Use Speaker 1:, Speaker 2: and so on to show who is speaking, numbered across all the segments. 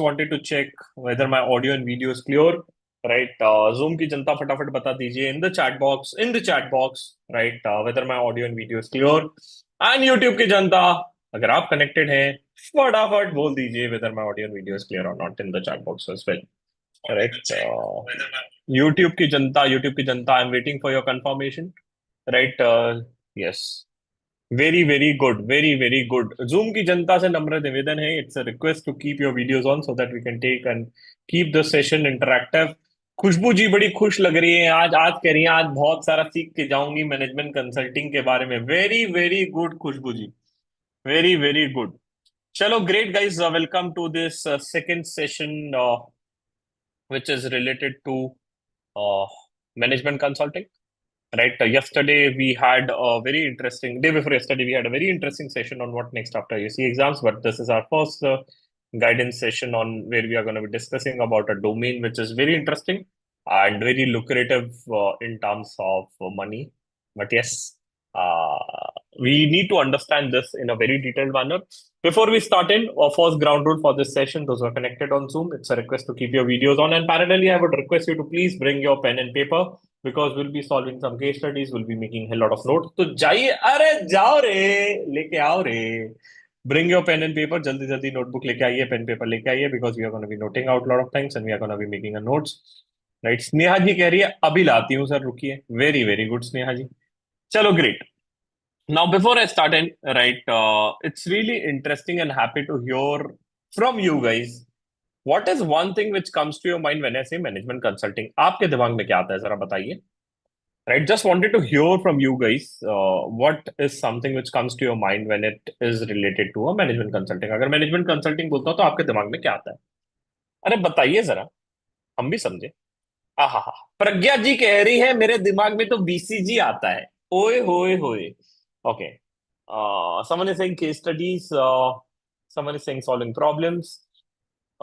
Speaker 1: wanted to check whether my audio and video is clear, right? Zoom की जनता फटाफट बता दीजिए in the chat box, right? Whether my audio and video is clear. And YouTube की जनता, अगर आप connected हैं, फटाफट बोल दीजिए whether my audio and video is clear or not in the chat box as well, right? YouTube की जनता, I'm waiting for your confirmation, right? Yes. Very very good very good Zoom की जनता से नम्र निवेदन है, it's a request to keep your videos on so that we can take and keep the session interactive. Khushboo ji बड़ी खुश लग रही है आज आज कह रही हैं आज बहुत सारा सीख के जाऊंगी मैनेजमेंट कंसल्टिंग के बारे में। Very very good Khushboo ji, very good. चलो great guys, welcome to this second session which is related to management consulting. Right. Yesterday we had a very interesting day before yesterday. We had a very interesting session on what next after UC exams. But this is our first guidance session on where we are going to be discussing about a domain which is very interesting and very lucrative in terms of money. But yes, uh, we need to understand this in a very detailed manner. Before we start in, our first ground rule for this session, those who are connected on Zoom, it's a request to keep your videos on. And parallelly, I would request you to please bring your pen and paper because we'll be solving some case studies, we'll be making a lot of notes. तो जाइए, अरे जाओ रे, लेके आओ रे. Bring your pen and paper, जल्दी जल्दी notebook लेके आइए, pen paper लेके आइए because we are going to be noting out a lot of things and we are going to be making a notes. Right? Sneha जी कह रही है अभी लाती हूँ सर, रुकिए. वेरी गुड स्नेहा जी. चलो great. Now, before I start in, right, it's really interesting and happy to hear from you guys. What is one thing which comes to your mind when I say management consulting? आपके दिमाग में क्या आता है जरा बताइए. Right, just wanted to hear from you guys. What is something which comes to your mind when it is related to a management consulting? अगर management consulting बोलता हूँ तो आपके दिमाग में क्या आता है? अरे बताइए जरा, हम भी समझे. आहा हा. प्रज्ञा जी कह रही है मेरे दिमाग में तो बीसीजी आता है. ओए होए होए. Okay. Someone is saying case studies. Someone is saying solving problems.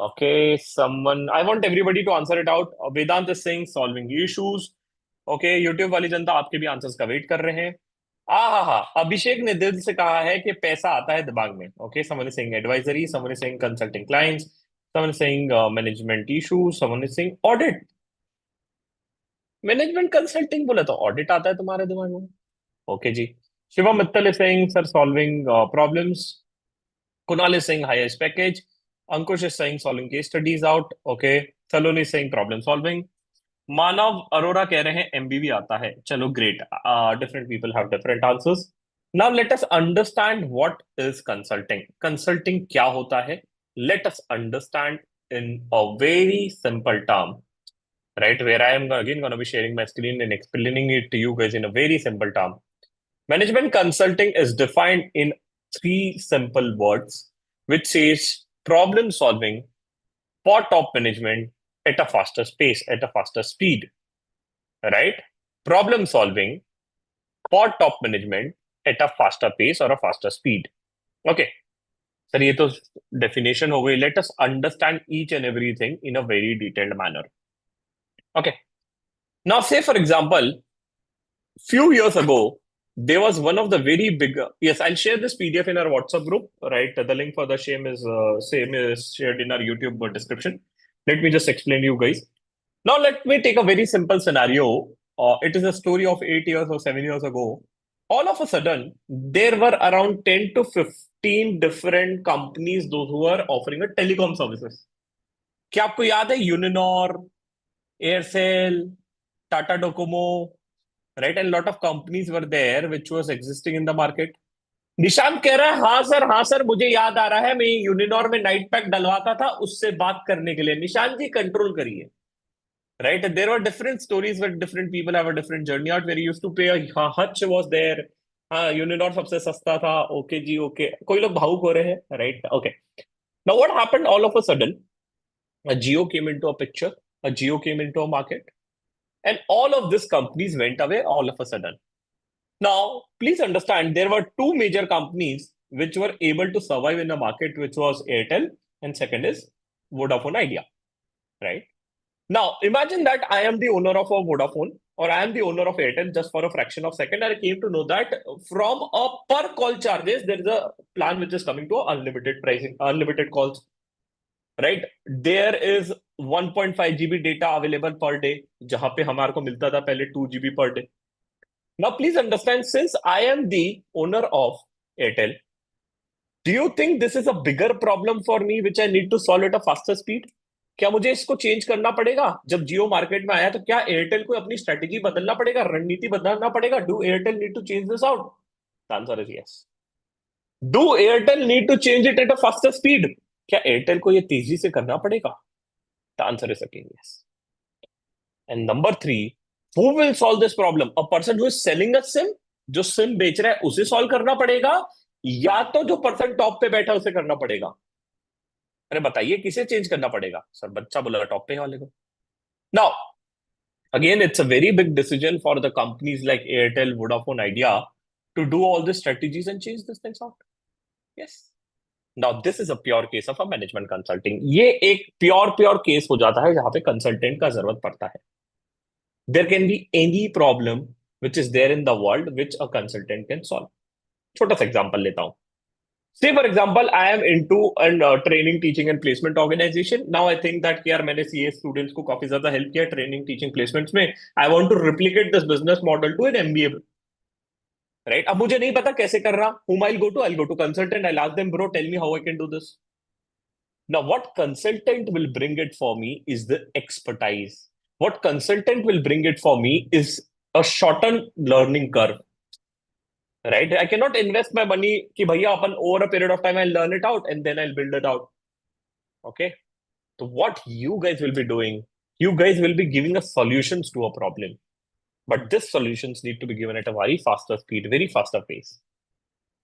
Speaker 1: Okay. I want everybody to answer it out. Vedant is saying solving issues. Okay. YouTube वाली जनता आपके भी आंसर्स का वेट कर रहे हैं. हा. अभिषेक ने दिल से कहा है कि पैसा आता है दिमाग में. Okay. Someone is saying advisory. Someone is saying consulting clients. Someone is saying management issues. Someone is saying audit. Management consulting बोला तो ऑडिट आता है तुम्हारे दिमाग में. Okay ji. Shivam Mittal is saying sir solving problems. Kunal is saying highest package. Ankush is saying solving case studies out. Okay. सलोन is saying problem solving. Manav Arora कह रहे हैं एमबीबी आता है. चलो great. Different people have different answers. Now let us understand what is consulting. Consulting क्या होता है? Let us understand in a very simple term, right? Where I am again going to be sharing my screen and explaining it to you guys in a very simple term. Management consulting is defined in three simple words, which says problem solving for top management at a faster pace, at a faster speed, right? Problem solving for top management at a faster pace or a faster speed. Okay. Sir ये तो definition हो गई. Let us understand each and everything in a very detailed manner. Okay. Now, say for example, few years ago, there was one of the very big. Yes, I'll share this PDF in our WhatsApp group. Right, the link for the same is shared in our YouTube description. Let me just explain to you guys. Now, let me take a very simple scenario. It is a story of 8 years or 7 years ago. All of a sudden, there were around 10 to 15 different companies those who are offering a telecom services. क्या आपको याद है Uninor, Aircel, Tata Docomo, right? And lot of companies were there which was existing in the market. Nishant कह रहा है हाँ sir मुझे याद आ रहा है, मैं यूनिनॉर में नाइट पैक डलवाता था उससे बात करने के लिए. निशांत जी कंट्रोल करिए. Right? And there were different stories where different people have a different journey out where you used to pay a hutch was there. हाँ यूनिनॉर सबसे सस्ता था. ओके जी ओके. कोई लोग भावुक हो रहे हैं. Right okay. Now what happened all of a sudden? A Geo came into a picture. A Geo came into a market. And all of these companies went away all of a sudden. Now, please understand, there were two major companies which were able to survive in the market, which was Airtel, and second is Vodafone Idea, right? Now, imagine that I am the owner of a Vodafone or I am the owner of Airtel just for a fraction of a second. And I came to know that from a per call charges, there is a plan which is coming to unlimited pricing, unlimited calls, right? There is 1.5 GB data available per day, जहां पे हमारे को मिलता था पहले 2 GB per day. Now please understand, since I am the owner of Airtel, do you think this is a bigger problem for me which I need to solve at a faster speed? क्या मुझे इसको change करना पड़ेगा? जब जियो market में आया तो क्या एयरटेल को अपनी स्ट्रेटेजी बदलना पड़ेगा, रणनीति बदलना पड़ेगा? Do Airtel need to change this out? The answer is yes. Do Airtel need to change it at a faster speed? क्या एयरटेल को ये तेजी से करना पड़ेगा? The answer is again yes. And number three, who will solve this problem? A person who is selling a SIM, जो SIM बेच रहा है उसे सॉल्व करना पड़ेगा, या तो जो पर्सन टॉप पे बैठा है उसे करना पड़ेगा? अरे बताइए किसे चेंज करना पड़ेगा? सर बच्चा बोला टॉप पे वाले को. Now again, it's a very big decision for the companies like Airtel, Vodafone, Idea to do all these strategies and change these things out. Yes. Now this is a pure case of a management consulting. ये एक pure case हो जाता है जहां पे consultant का जरूरत पड़ता है. There can be any problem which is there in the world which a consultant can solve. छोटा सा एग्जांपल लेता हूँ. Say for example, I am into an training, teaching and placement organization. Now I think that यार मैंने CA students को काफी ज्यादा help किया ट्रेनिंग, टीचिंग, प्लेसमेंट्स में. I want to replicate this business model to an MBA. Right? अब मुझे नहीं पता कैसे कर रहा. Whom I'll go to? I'll go to consultant. I'll ask them, bro, tell me how I can do this. Now, what consultant will bring it for me is the expertise. What consultant will bring it for me is a shortened learning curve. Right? I cannot invest my money कि भैया अपन over a period of time I'll learn it out and then I'll build it out. Okay? So what you guys will be doing, you guys will be giving us solutions to a problem. But these solutions need to be given at a very faster speed, very faster pace.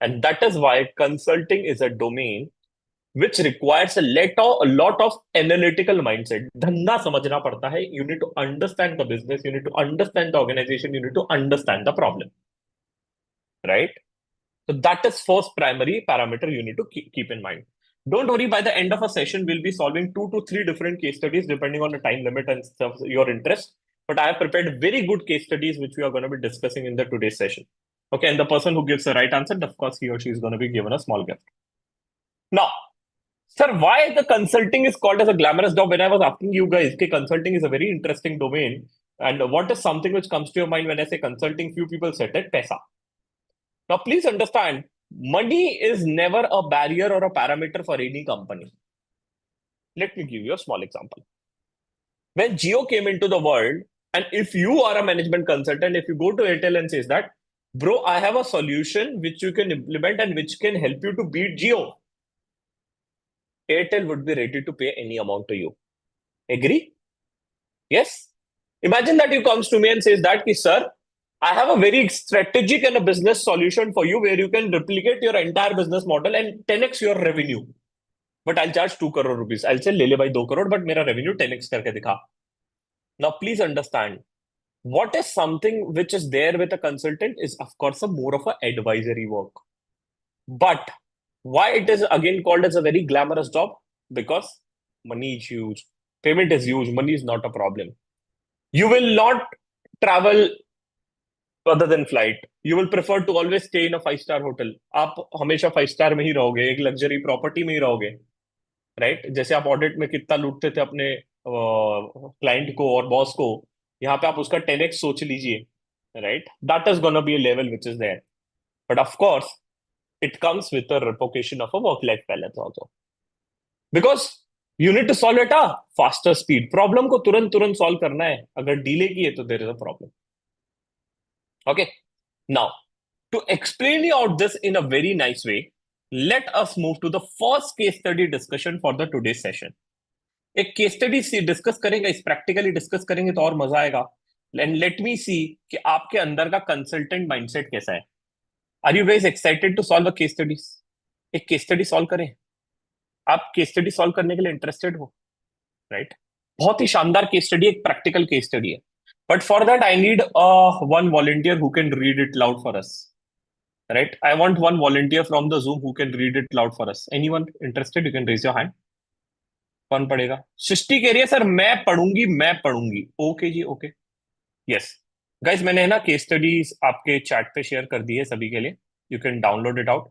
Speaker 1: And that is why consulting is a domain which requires a lot of analytical mindset. धंधा समझना पड़ता है. You need to understand the business, you need to understand the organization, you need to understand the problem. Right? So that is first primary parameter you need to keep in mind. Don't worry, by the end of a session, we'll be solving 2 to 3 different case studies depending on the time limit and stuff, your interest. But I have prepared very good case studies which we are going to be discussing in the today's session. Okay, and the person who gives the right answer, of course, he or she is going to be given a small gift. Now, sir, why the consulting is called as a glamorous job? When I was asking you guys, okay, consulting is a very interesting domain. And what is something which comes to your mind when I say consulting? Few people said that paisa. Now, please understand, money is never a barrier or a parameter for any company. Let me give you a small example. When Jio came into the world, and if you are a management consultant, if you go to Airtel and says that, bro, I have a solution which you can implement and which can help you to beat Jio, Airtel would be ready to pay any amount to you. Agree? Yes? Imagine that you comes to me and says that, sir, I have a very strategic and a business solution for you where you can replicate your entire business model and 10x your revenue. But I'll charge 2 crore rupees. I'll say, ले ले भाई 2 crore, but मेरा revenue 10x करके दिखा. Now, please understand, what is something which is there with a consultant is, of course, a more of a advisory work. But why it is again called as a very glamorous job? Because money is huge, payment is huge, money is not a problem. You will not travel other than flight. You will prefer to always stay in a 5-star hotel. आप हमेशा 5 star में ही रहोगे, एक luxury property में ही रहोगे. Right? जैसे आप audit में कितना लूटते थे अपने क्लाइंट को और बॉस को, यहाँ पे आप उसका 10x सोच लीजिए. Right? That is gonna be a level which is there. But of course it comes with a replication of a work-life balance also. Because you need to solve it a faster speed. Problem को तुरंत तुरंत solve करना है. अगर delay किए तो there is a problem. Okay. Now, to explain you out this in a very nice way, let us move to the first case study discussion for the today's session. एक case study discuss करेंगे, इस practically discuss करेंगे तो और मजा आएगा. And let me सी कि आपके अंदर का कंसल्टेंट माइंडसेट कैसा है. Are you guys excited to solve a case studies? एक केस स्टडी सॉल्व करें. आप केस स्टडी सॉल्व करने के लिए इंटरेस्टेड हो? राइट? बहुत ही शानदार केस स्टडी, एक प्रैक्टिकल केस स्टडी है. But for that I need one volunteer who can read it loud for us. Right? I want one volunteer from the Zoom who can read it loud for us. Anyone interested? You can raise your hand. कौन पढ़ेगा? सृष्टि कह रही है sir मैं पढ़ूंगी, मैं पढ़ूंगी. Okay जी, okay. Yes guys, मैंने है ना केस स्टडीज आपके चैट पे शेयर कर दी है सभी के लिए. You can download it out.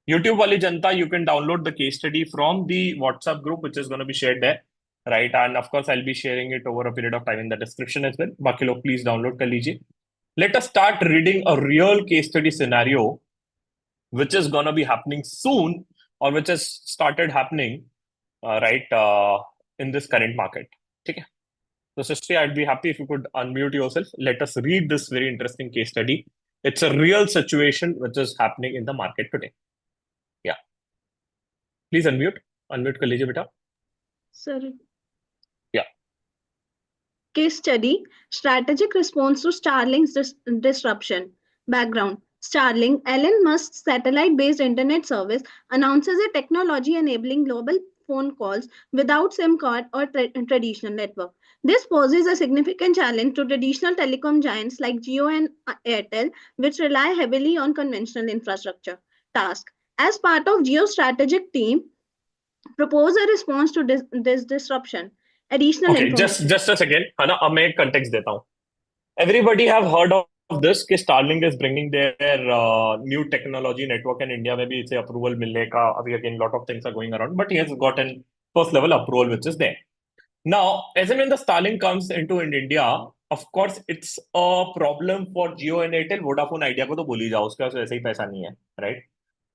Speaker 1: YouTube wali janta, you can download the case study from the WhatsApp group, which is going to be shared there, right? And of course, I'll be sharing it over a period of time in the description as well. Baaki log please download kar lijiye. Let us start reading a real case study scenario, which is going to be happening soon, or which has started happening, right, in this current market. Okay. So, Srishti, I'd be happy if you could unmute yourself. Let us read this very interesting case study. It's a real situation which is happening in the market today. Yeah. Please unmute. Unmute कर लीजिए बेटा.
Speaker 2: Sir,
Speaker 1: Yeah.
Speaker 2: case study, strategic response to Starlink's disruption. Background. Starlink, Elon Musk's satellite-based internet service, announces a technology enabling global phone calls without SIM card or traditional network. This poses a significant challenge to traditional telecom giants like Jio and Airtel, which rely heavily on conventional infrastructure. Task. As part of Jio's strategic team, propose a response to this disruption. Additional
Speaker 1: Okay.
Speaker 2: information.
Speaker 1: Just a second. है ना. अब मैं एक context देता हूँ. Everybody have heard of this कि Starlink is bringing their new technology network in India में भी इसे approval मिलने का अभी again lot of things are going around, but he has gotten first level approval which is there. Now, as and when the Starlink comes into in India, of course it's a problem for Jio and Airtel. Vodafone Idea को तो भूल ही जाओ, उसके पास वैसे ही पैसा नहीं है, right?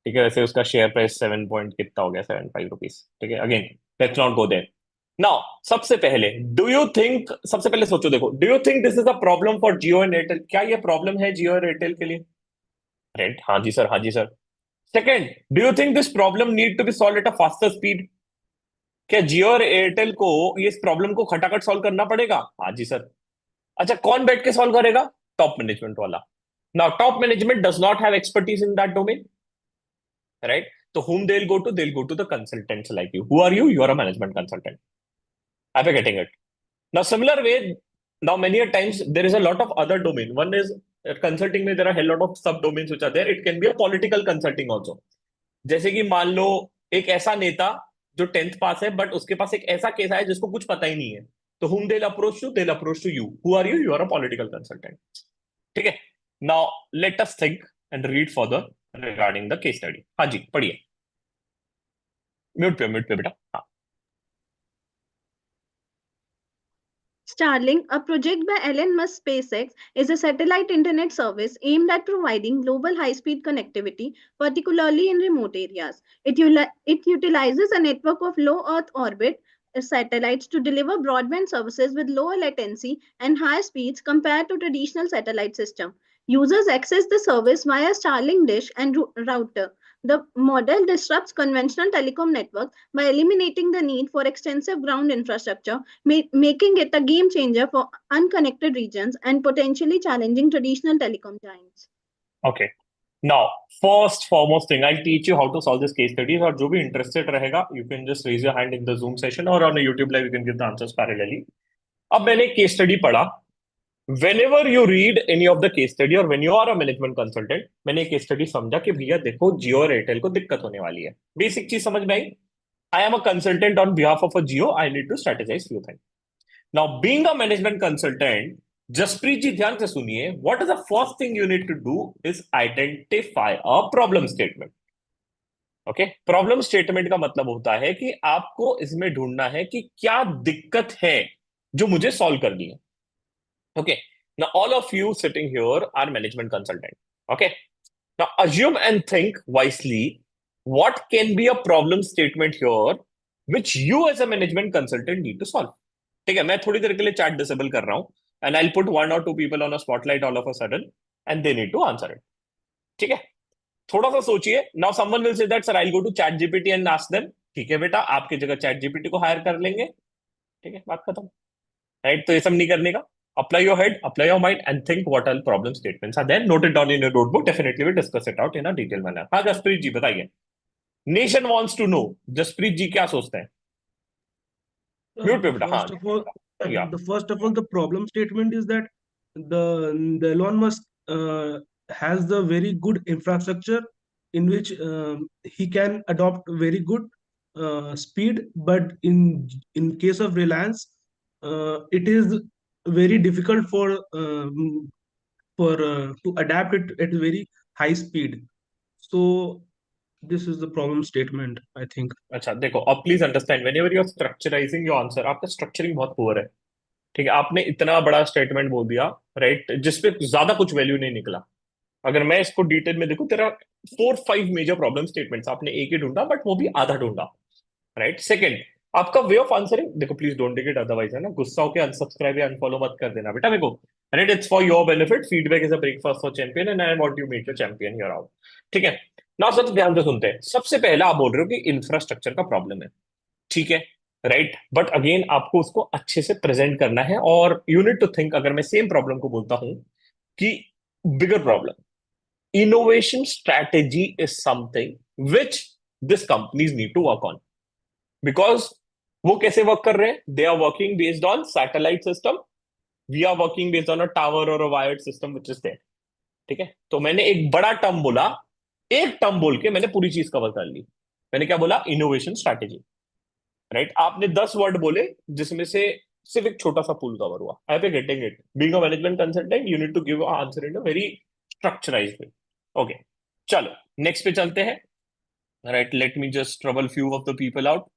Speaker 1: ठीक है. वैसे उसका शेयर प्राइस 7 पॉइंट कितना हो गया, 75 रुपीज. ठीक है. Again let's not go there. Now सबसे पहले डू यू थिंक, सबसे पहले सोचो, देखो, do you think this is a problem for Jio and Airtel? क्या ये प्रॉब्लम है जियो और एयरटेल के लिए? राइट. हाँ जी सर, हाँ जी sir. Second, do you think this problem need to be solve at a faster speed? क्या जियो और एयरटेल को ये इस प्रॉब्लम को खटाखट सॉल्व करना पड़ेगा? हाँ जी सर. अच्छा, कौन बैठ के सॉल्व करेगा? टॉप मैनेजमेंट वाला. Now top management does not have expertise in that domain, right? So whom they'll go to? They'll go to the consultants like you. Who are you? You are a management consultant. Are you getting it? Now, similar way, now many a times there is a lot of other domain. One is consulting में there are a lot of sub domains which are there. It can be a political consulting also. जैसे कि मान लो एक ऐसा नेता जो 10th पास है but उसके पास एक ऐसा केस है जिसको कुछ पता ही नहीं है, तो whom they'll approach to? They'll approach to you. Who are you? You are a political consultant. ठीक है. Now let us think and read further regarding the case study. हाँ जी, पढ़िए. म्यूट पे बेटा. हाँ.
Speaker 2: Starlink, a project by Elon Musk SpaceX, is a satellite internet service aimed at providing global high-speed connectivity, particularly in remote areas. It utilizes a network of low Earth orbit satellites to deliver broadband services with lower latency and higher speeds compared to traditional satellite system. Users access the service via Starlink dish and router. The model disrupts conventional telecom networks by eliminating the need for extensive ground infrastructure, making it a game changer for unconnected regions and potentially challenging traditional telecom giants.
Speaker 1: Okay. Now, first foremost thing, I'll teach you how to solve this case studies. और जो भी interested रहेगा, you can just raise your hand in the Zoom session or on a YouTube live, you can give the answers parallelly. अब मैंने case study पढ़ा. Whenever you read any of the case study or when you are a management consultant, मैंने case study समझा कि भैया देखो जियो और Airtel को दिक्कत होने वाली है. Basic चीज समझ में आई. I am a consultant on behalf of a Jio. I need to strategize few things. Now, being a management consultant, Jasprit जी ध्यान से सुनिए. What is the first thing you need to do is identify a problem statement. Okay. Problem statement का मतलब होता है कि आपको इसमें ढूंढना है कि क्या दिक्कत है जो मुझे सॉल्व करनी है. Okay. Now all of you sitting here are management consultant. Okay. Now assume and think wisely what can be a problem statement here which you as a management consultant need to solve. ठीक है. मैं थोड़ी देर के लिए chat disable कर रहा हूं and I put one or two people on a spotlight all of a sudden and they need to answer it. ठीक है. थोड़ा सा सोचिए. Now someone will say that sir I go to chat GPT and ask them. ठीक है बेटा, आपकी जगह चैट जीपीटी को हायर कर लेंगे. ठीक है, बात खत्म. राइट. तो ये सब नहीं करने का. Apply your head, apply your mind, and think what all problem statements are there. Note it down in your notebook. Definitely, we'll discuss it out in a detailed manner. हाँ जसप्रीत जी बताइए. Nation wants to know. Jaspreet ji क्या सोचते हैं? Mute पे बेटा. हाँ.
Speaker 3: First of all,
Speaker 1: या.
Speaker 3: the problem statement is that the Elon Musk has the very good infrastructure in which he can adopt very good speed, but in case of Reliance, it is very difficult for to adapt it at very high speed. So This is the problem statement, I think.
Speaker 1: अच्छा देखो, अब please understand, whenever you are structurising your answer, आपका structuring बहुत poor है। ठीक है, आपने इतना बड़ा स्टेटमेंट बोल दिया, राइट, जिसपे ज्यादा कुछ वैल्यू नहीं निकला। अगर मैं इसको डिटेल में देखूं, तेरा 4-5 मेजर प्रॉब्लम स्टेटमेंट्स, आपने एक ही ढूंढा, बट वो भी आधा ढूंढा। राइट, सेकंड, आपका वे ऑफ आंसरिंग देखो, please don't take it otherwise, है ना, गुस्सा होकर अनसब्सक्राइब या अनफॉलो मत कर देना बेटा मेरे को। Right, it's for your benefit, feedback is a breakfast for champion and I want you make your champion here out. ठीक है, ना सब ध्यान से सुनते हैं। सबसे पहला आप बोल रहे हो कि इंफ्रास्ट्रक्चर का प्रॉब्लम है। ठीक है, राइट, बट अगेन आपको उसको अच्छे से प्रेजेंट करना है, और यू नीड टू थिंक, अगर मैं सेम प्रॉब्लम को बोलता हूं कि bigger problem, innovation strategy is something which this companies need to work on, because वो कैसे वर्क कर रहे हैं, they are working based on satellite system, we are working based on a tower और a wired system which is there. ठीक है, तो मैंने एक बड़ा टर्म बोला, एक टर्म बोल के मैंने पूरी चीज कवर कर ली। मैंने क्या बोला, इनोवेशन स्ट्रैटेजी। राइट, आपने 10 वर्ड बोले, जिसमें से सिर्फ एक छोटा सा पूल कवर हुआ। आई पे getting it, being a management consultant you need to give answer in a very structurized way. Okay, चलो नेक्स्ट पे चलते हैं। Right, let me just trouble few of the people out.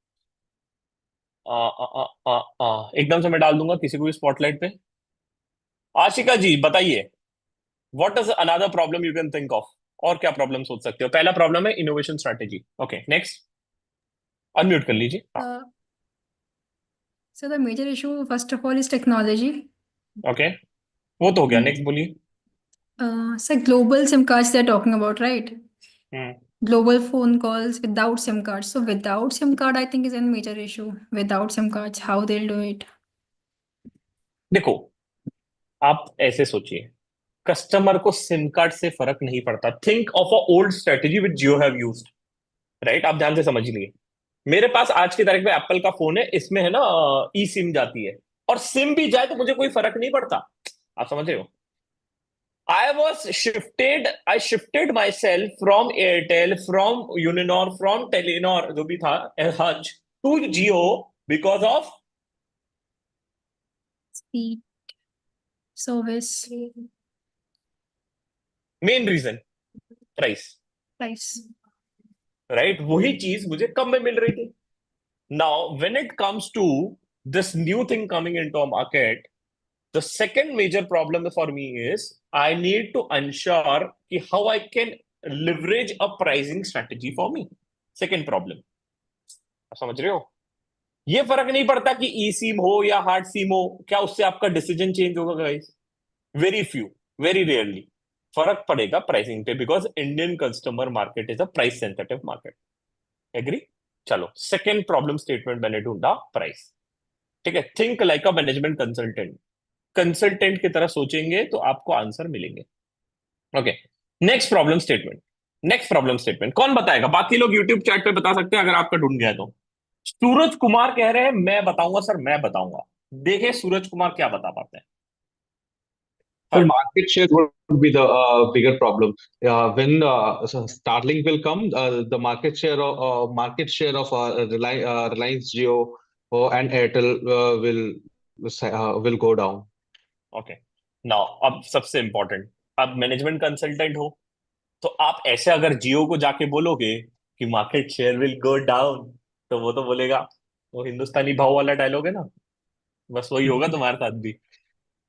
Speaker 1: एकदम से मैं डाल दूंगा किसी को भी स्पॉटलाइट पे। आशिका जी बताइए, what is another problem you can think of, और क्या प्रॉब्लम सोच सकते हो। पहला प्रॉब्लम है innovation strategy. Okay, next, unmute कर लीजिए।
Speaker 4: So the major issue, first of all, is technology.
Speaker 1: Okay, वो तो हो गया,
Speaker 4: Hmm.
Speaker 1: नेक्स्ट बोलिए।
Speaker 4: So global SIM cards they're talking about, right?
Speaker 1: Hmm,
Speaker 4: Global phone calls without SIM cards. So without SIM card, I think is a major issue. Without SIM cards, how they'll do it?
Speaker 1: देखो, आप ऐसे सोचिए, customer को SIM card से फर्क नहीं पड़ता। Think of a old strategy which Jio have used. Right, आप ध्यान से समझ लिए, मेरे पास आज की तारीख में एप्पल का फोन है, इसमें है ना ई सिम जाती है, और सिम भी जाए तो मुझे कोई फर्क नहीं पड़ता। आप समझ रहे हो, I shifted myself from Airtel, from Uninor, from Telenor, जो भी था, Hutch, to Jio because of
Speaker 4: Speed, service,
Speaker 1: main reason, price.
Speaker 4: price.
Speaker 1: Right, वही चीज मुझे कम में मिल रही थी। Now when it comes to this new thing coming into a market, the second major problem for me is I need to ensure कि how I can leverage a pricing strategy for me. Second problem, आप समझ रहे हो, ये फर्क नहीं पड़ता कि ई सिम हो या हार्ड सिम हो, क्या उससे आपका डिसीजन चेंज होगा guys? Very few, very rarely फर्क पड़ेगा प्राइसिंग पे, because Indian customer market is a price sensitive market. Agree? चलो, सेकेंड प्रॉब्लम स्टेटमेंट मैंने ढूंढा, प्राइस। ठीक है, think like a management consultant, consultant की तरह सोचेंगे तो आपको आंसर मिलेंगे। Okay, next problem statement, next problem statement कौन बताएगा? बाकी लोग यूट्यूब चैट पे बता सकते हैं अगर आपका ढूंढ गया तो। सूरज कुमार कह रहे हैं मैं बताऊंगा सर, मैं बताऊंगा। देखे सूरज कुमार क्या बता पाते हैं।
Speaker 5: So
Speaker 1: हाँ,
Speaker 5: market share would be the bigger problem. When so Starlink will come, the market share of Reliance Jio and Airtel will go down.
Speaker 1: Okay, now अब सबसे इंपॉर्टेंट, अब मैनेजमेंट कंसल्टेंट हो, तो आप ऐसे अगर जियो को जाके बोलोगे कि market share will go down, तो वो तो बोलेगा, वो हिंदुस्तानी भाव वाला डायलॉग है ना, बस वही होगा तुम्हारे साथ भी।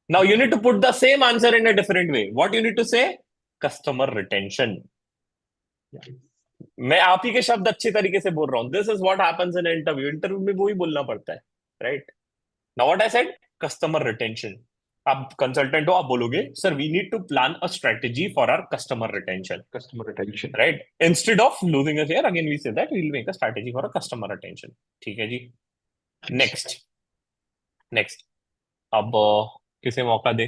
Speaker 1: Now you need to put the same answer in a different way. What you need to say? Customer retention. मैं आप ही के शब्द अच्छे तरीके से बोल रहा हूं, this is what happens in interview. Interview में वही बोलना पड़ता है। Right, now what I said, customer retention. आप कंसल्टेंट हो, आप बोलोगे sir we need to plan a strategy for our customer retention.
Speaker 5: Customer retention.
Speaker 1: Right, instead of losing a share, again we say that we will make a strategy for a customer retention. ठीक है जी, next, next, अब किसे मौका दे?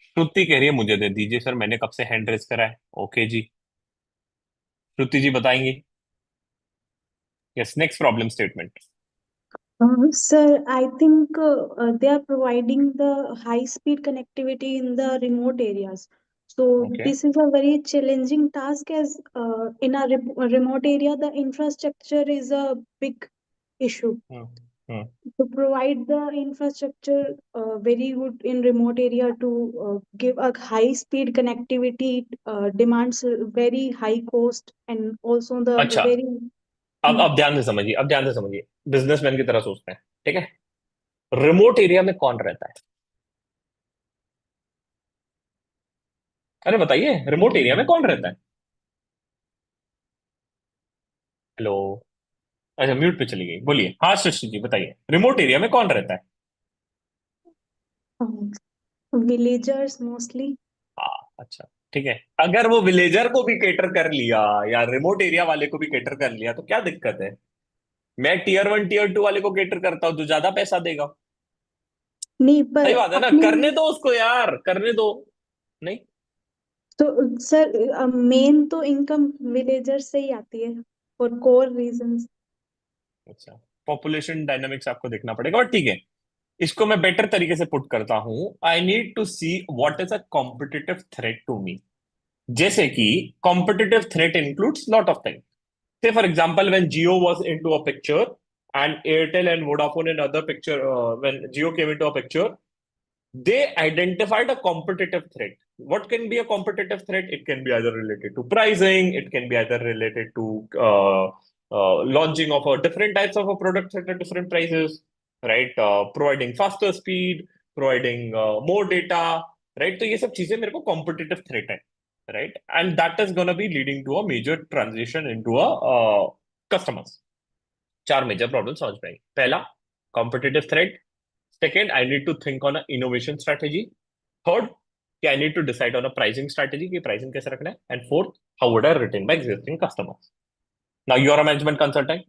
Speaker 1: श्रुति कह रही है मुझे दे दीजिए सर, मैंने कब से हैंड रेस करा है। ओके जी, श्रुति जी बताएंगी। Yes, next problem statement.
Speaker 6: Sir, I think they are providing the high-speed connectivity in the remote areas. So
Speaker 1: okay,
Speaker 6: this is a very challenging task as in a remote area, the infrastructure is a big issue.
Speaker 1: Hmm.
Speaker 6: to provide the infrastructure very good in remote area to give a high speed connectivity demands very high cost and also the
Speaker 1: अच्छा,
Speaker 6: very
Speaker 1: अब ध्यान से समझिए, अब ध्यान से समझिए, businessman की तरह सोचते हैं, ठीक है? रिमोट एरिया में कौन रहता है? अरे बताइए, रिमोट एरिया में कौन रहता है? हेलो। अच्छा, म्यूट पे चली गई, बोलिए। हाँ सृष्टि जी बताइए, रिमोट एरिया में कौन रहता है?
Speaker 6: villagers mostly.
Speaker 1: हाँ, अच्छा, ठीक है। अगर वो विलेजर को भी केटर कर लिया या रिमोट एरिया वाले को भी केटर कर लिया तो क्या दिक्कत है? मैं टीयर 1 टीयर 2 वाले को केटर करता हूँ जो ज्यादा पैसा देगा।
Speaker 6: नहीं पर
Speaker 1: सही बात है ना,
Speaker 6: अपने
Speaker 1: करने दो उसको यार, करने दो। नहीं?
Speaker 6: तो सर मेन तो इनकम विलेजर्स से ही आती है फॉर कोर रीजंस.
Speaker 1: अच्छा, पॉपुलेशन डायनामिक्स आपको देखना पड़ेगा, और ठीक है, इसको मैं बेटर तरीके से पुट करता हूं। I need to see what is a competitive threat to me. जैसे कि competitive threat includes lot of things. Say, for example, when Jio was into a picture and Airtel and Vodafone and other picture, when Jio came into a picture, they identified a competitive threat. What can be a competitive threat? It can be either related to pricing, it can be either related to launching of a different types of a products at a different prices, right? Providing faster speed, providing more data, right? तो ये सब चीजें मेरे को competitive threat है, right? And that is gonna be leading to a major transition into a customers. चार major problem समझ में आई। पहला, competitive threat. Second, I need to think on a innovation strategy. Third, कि I need to decide on a pricing strategy, कि pricing कैसे रखना है। And fourth, how would I retain my existing customers. Now you are a management consultant,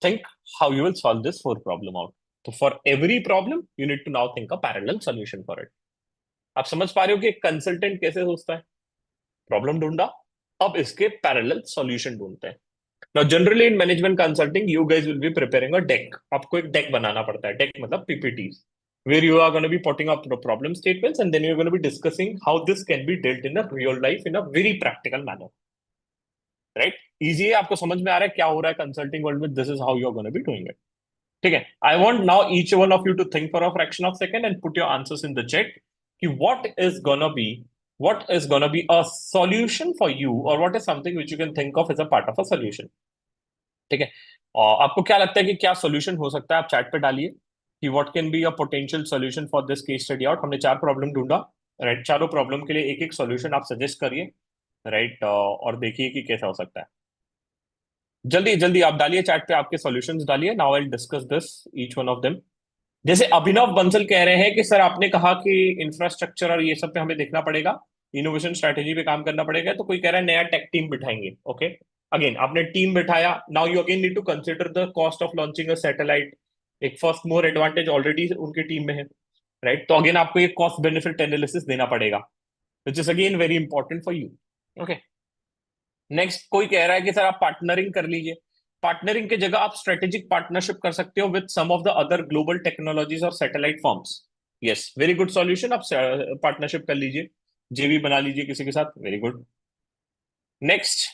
Speaker 1: think how you will solve this fourth problem out. So for every problem, you need to now think a parallel solution for it. आप समझ पा रहे हो कि एक consultant कैसे सोचता है? प्रॉब्लम ढूंढा, अब इसके पैरेलल सॉल्यूशन ढूंढते हैं। Now, generally in management consulting, you guys will be preparing a deck. आपको एक deck बनाना पड़ता है। Deck मतलब PPTs, where you are going to be putting up the problem statements and then you're going to be discussing how this can be dealt in a real life in a very practical manner. Right? Easy है, आपको समझ में आ रहा है क्या हो रहा है कंसल्टिंग वर्ल्ड में? This is how you're going to be doing it. ठीक है? I want now each one of you to think for a fraction of a second and put your answers in the chat. कि what is gonna be a solution for you, or what is something which you can think of as a part of a solution. ठीक है? और आपको क्या लगता है कि क्या सॉल्यूशन हो सकता है? आप चैट पे डालिए कि what can be a potential solution for this case study out. हमने चार प्रॉब्लम ढूंढा, राइट? चारों प्रॉब्लम के लिए एक एक सॉल्यूशन आप सजेस्ट करिए, राइट? और देखिए कि कैसा हो सकता है। जल्दी जल्दी आप डालिए चैट पे, आपके सॉल्यूशंस डालिए। Now I will discuss this each one of them. जैसे अभिनव बंसल कह रहे हैं कि सर आपने कहा कि इंफ्रास्ट्रक्चर और ये सब पे हमें देखना पड़ेगा, इनोवेशन स्ट्रेटेजी पे काम करना पड़ेगा। तो कोई कह रहा है नया टेक टीम बिठाएंगे। ओके, अगेन आपने टीम बिठाया, now you again need to consider the cost of launching a satellite. एक फर्स्ट मोर एडवांटेज ऑलरेडी उनकी टीम में है, राइट? तो अगेन आपको एक कॉस्ट बेनिफिट एनालिसिस देना पड़ेगा, which is again very important for you. Okay, next कोई कह रहा है कि सर आप पार्टनरिंग कर लीजिए। पार्टनरिंग की जगह आप स्ट्रेटेजिक पार्टनरशिप कर सकते हो with some of the other global technologies और satellite forms. Yes, very good solution. आप पार्टनरशिप कर लीजिए, जेवी बना लीजिए किसी के साथ, वेरी गुड। नेक्स्ट,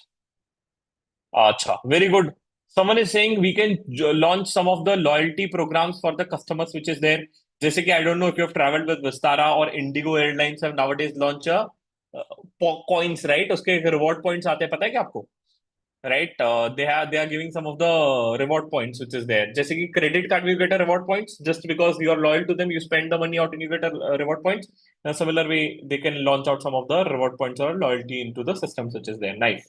Speaker 1: अच्छा, very good. Someone is saying we can launch some of the loyalty programs for the customers which is there. जैसे कि I don't know if you have travelled with Vistara और IndiGo airlines have nowadays launch coins, right? उसके reward points आते हैं, पता है क्या आपको? Right, they are giving some of the reward points which is there. जैसे कि credit card में you get a reward points just because you are loyal to them, you spend the money out and you get a reward points. In a similar way, they can launch out some of the reward points or loyalty into the systems which is there. Nice.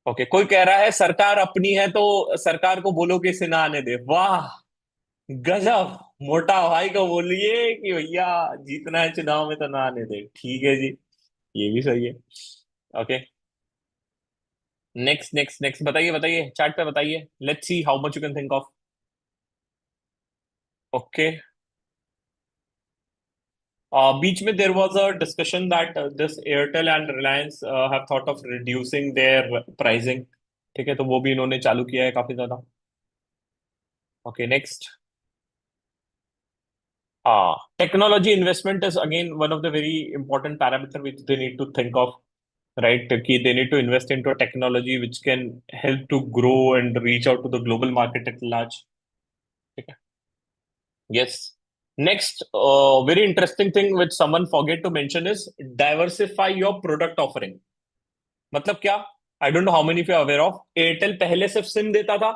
Speaker 1: Okay, कोई कह रहा है सरकार अपनी है तो सरकार को बोलो कि इसे ना आने दे। वाह, गजब। मोटा भाई को बोलिए कि भैया जीतना है चुनाव में तो ना आने दे। ठीक है जी, ये भी सही है। ओके, नेक्स्ट नेक्स्ट नेक्स्ट, बताइए बताइए चैट पे बताइए। Let's see how much you can think of. Okay, बीच में there was a discussion that this Airtel and Reliance have thought of reducing their pricing. ठीक है, तो वो भी इन्होंने चालू किया है काफी ज्यादा। Okay, next, technology investment is again one of the very important parameter which they need to think of. right? कि they need to invest into a technology which can help to grow and reach out to the global market at large. ठीक है? Yes. Next, very interesting thing which someone forget to mention is diversify your product offering. मतलब क्या? I don't know how many of you are aware of. Airtel पहले सिर्फ SIM देता था.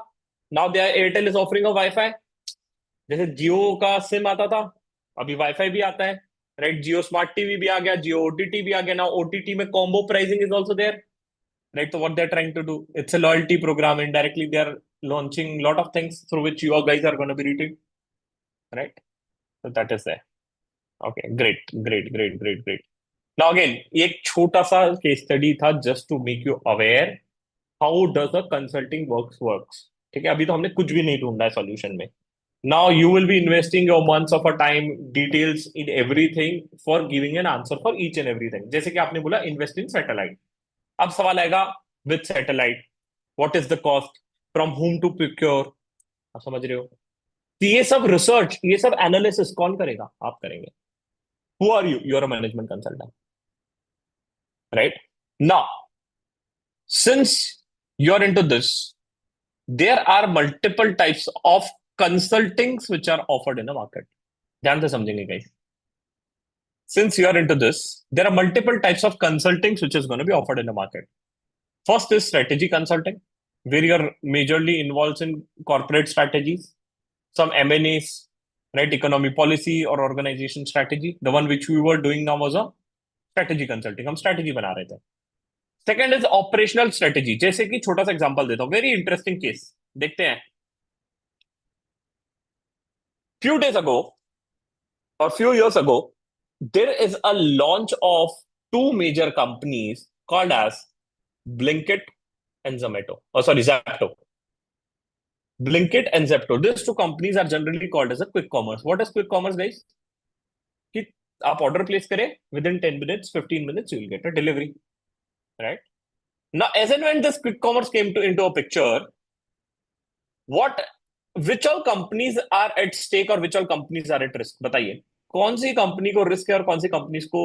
Speaker 1: Now Airtel is offering a Wi-Fi. जैसे जियो का SIM आता था, अभी वाईफाई भी आता है, राइट? जियो स्मार्ट टीवी भी आ गया, जियो ओटीटी भी आ गया. नाउ ओटीटी में combo pricing is also there, right? तो what they are trying to do, it's a loyalty program. Indirectly they are launching lot of things through which you guys are going to be reaching, right? So that is there. Okay, great, great, great, great, great. Now again, ये एक छोटा सा case study था just to make you aware how does a consulting works. ठीक है, अभी तो हमने कुछ भी नहीं ढूंढा है सॉल्यूशन में. Now you will be investing your months of a time, details in everything for giving an answer for each and everything. जैसे कि आपने बोला invest in satellite. अब सवाल आएगा with satellite, what is the cost, from whom to procure. आप समझ रहे हो? तो ये सब रिसर्च, ये सब एनालिसिस कौन करेगा? आप करेंगे. Who are you? You're a management consultant, right? Now, since you're into this, there are multiple types of consultings which are offered in the market. ध्यान से समझेंगे guys. Since you are into this, there are multiple types of consultings which is going to be offered in the market. First is strategy consulting, where you're majorly involved in corporate strategies, some M&As, right? Economy policy or organization strategy. The one which we were doing now was a strategy consulting. हम strategy बना रहे थे. Second is operational strategy. जैसे कि छोटा सा example देता हूँ. Very interesting case. देखते हैं. Few days ago or few years ago, there is a launch of two major companies called as Blinkit and Zomato. Oh, sorry, Zapto. Blinkit and Zepto. These two companies are generally called as a quick commerce. What is quick commerce, guys? कि आप order place करें, within 10 minutes, 15 minutes, you will get a delivery, right? Now, as and when this quick commerce came into a picture, which all companies are at stake or which all companies are at risk? बताइए, कौन सी company को risk है और कौन सी companies को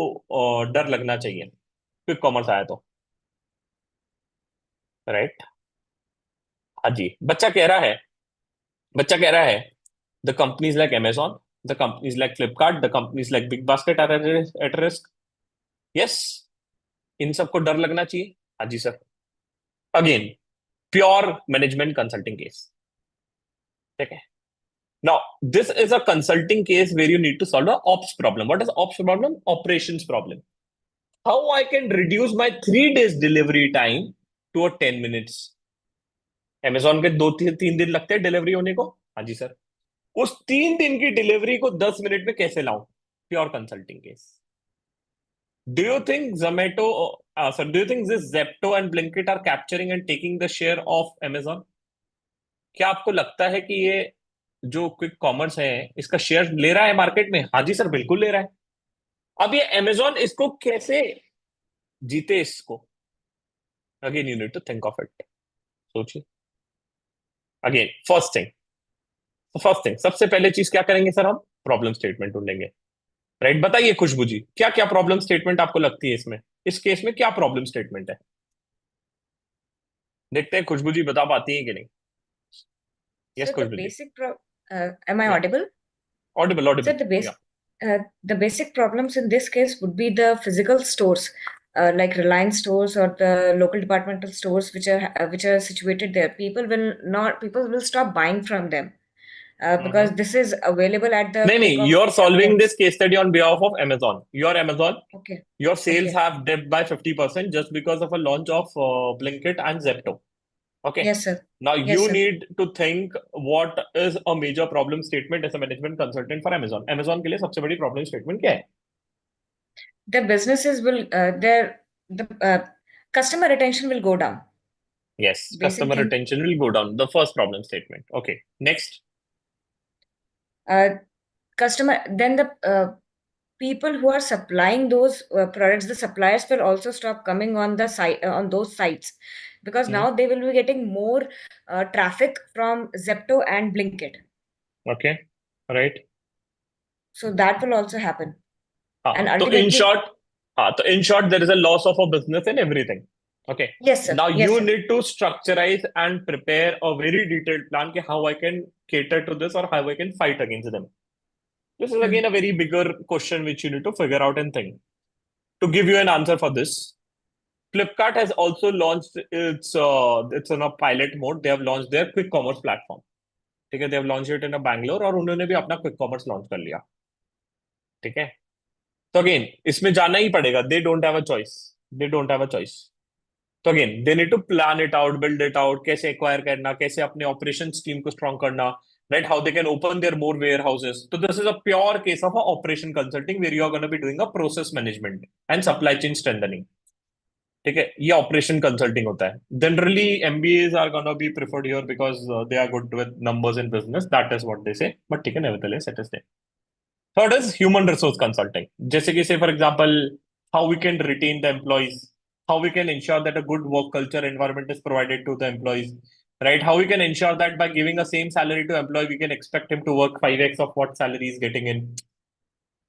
Speaker 1: डर लगना चाहिए क्विक कॉमर्स आया तो, राइट? हाँ जी, बच्चा कह रहा है the companies like Amazon, the companies like Flipkart, the companies like Big Basket are at risk. Yes, इन सबको डर लगना चाहिए. हाँ जी sir. Again, pure management consulting case. ठीक है. Now, this is a consulting case where you need to solve a ops problem. What is ops problem? Operations problem. How I can reduce my 3 days delivery time to a 10 minutes. Amazon के 2-3 दिन लगते हैं delivery होने को. हाँ जी sir. उस 3 दिन की डिलीवरी को 10 मिनट में कैसे लाऊं? Pure consulting case. Do you think do you think this Zepto and Blinkit are capturing and taking the share of Amazon? क्या आपको लगता है कि ये जो क्विक कॉमर्स है इसका शेयर ले रहा है मार्केट में? हाँ जी सर, बिल्कुल ले रहा है. अब ये Amazon इसको कैसे जीते इसको? Again you need to think of it. सोचिए. अगेन फर्स्ट थिंग सबसे पहले चीज क्या करेंगे सर? हम प्रॉब्लम स्टेटमेंट ढूंढेंगे, राइट? बताइए खुशबू जी, क्या क्या प्रॉब्लम स्टेटमेंट आपको लगती है इसमें? इस केस में क्या प्रॉब्लम स्टेटमेंट है? देखते हैं खुशबू जी बता पाती है कि नहीं. Yes
Speaker 7: So the
Speaker 1: Khushboo ji.
Speaker 7: am I
Speaker 1: Yeah.
Speaker 7: audible?
Speaker 1: Audible.
Speaker 7: So the basic problems in this case would be the physical stores, like Reliance stores or the local departmental stores, which are situated there. People will stop buying from them, because this is available at the
Speaker 1: नहीं
Speaker 7: click of
Speaker 1: you're solving
Speaker 7: seconds.
Speaker 1: this case study on behalf of Amazon. Your Amazon,
Speaker 7: Okay.
Speaker 1: your sales
Speaker 7: Okay.
Speaker 1: have dipped by 50% just because of a launch of Blinkit and Zepto. Okay.
Speaker 7: Yes, sir.
Speaker 1: Now
Speaker 7: Yes,
Speaker 1: you
Speaker 7: sir.
Speaker 1: need to think what is a major problem statement as a management consultant for Amazon. Amazon के लिए सबसे बड़ी problem statement क्या है?
Speaker 7: The businesses will the customer retention will go down.
Speaker 1: Yes,
Speaker 7: Basic
Speaker 1: customer
Speaker 7: thing.
Speaker 1: retention will go down. The first problem statement. Okay. Next.
Speaker 7: Then the people who are supplying those products, the suppliers will also stop coming on the site on those sites, because now they will be getting more traffic from Zepto and Blinkit.
Speaker 1: Okay. Right.
Speaker 7: So that will also happen.
Speaker 1: हाँ,
Speaker 7: And
Speaker 1: तो in
Speaker 7: ultimately,
Speaker 1: short, हाँ, तो in short, there is a loss of a business in everything. Okay.
Speaker 7: Yes, sir.
Speaker 1: Now
Speaker 7: Yes,
Speaker 1: you
Speaker 7: sir.
Speaker 1: need to structurize and prepare a very detailed plan कि how I can cater to this or how I can fight against them. This is again a very bigger question which you need to figure out and think. To give you an answer for this, Flipkart has also launched it's on a pilot mode. They have launched their quick commerce platform. ठीक है, they have launched it in a Bangalore और उन्होंने भी अपना quick commerce launch कर लिया. ठीक है. तो अगेन इसमें जाना ही पड़ेगा. They don't have a choice. They don't have a choice. तो again they need to plan it out, build it out, कैसे एक्वायर करना, कैसे अपने ऑपरेशन टीम को स्ट्रॉन्ग करना, right, how they can open their more warehouses. तो this is a pure case of operation consulting where you are gonna be doing a process management and supply chain strengthening. ठीक है, ये operation consulting होता है. Generally MBAs are gonna be preferred here because they are good with numbers in business, that is what they say. But ठीक है, nevertheless it is there. Third is human resource consulting. जैसे कि say for example, how we can retain the employees, how we can ensure that a good work culture environment is provided to the employees, right? How we can ensure that by giving the same salary to employee, we can expect him to work 5x of what salary is getting in.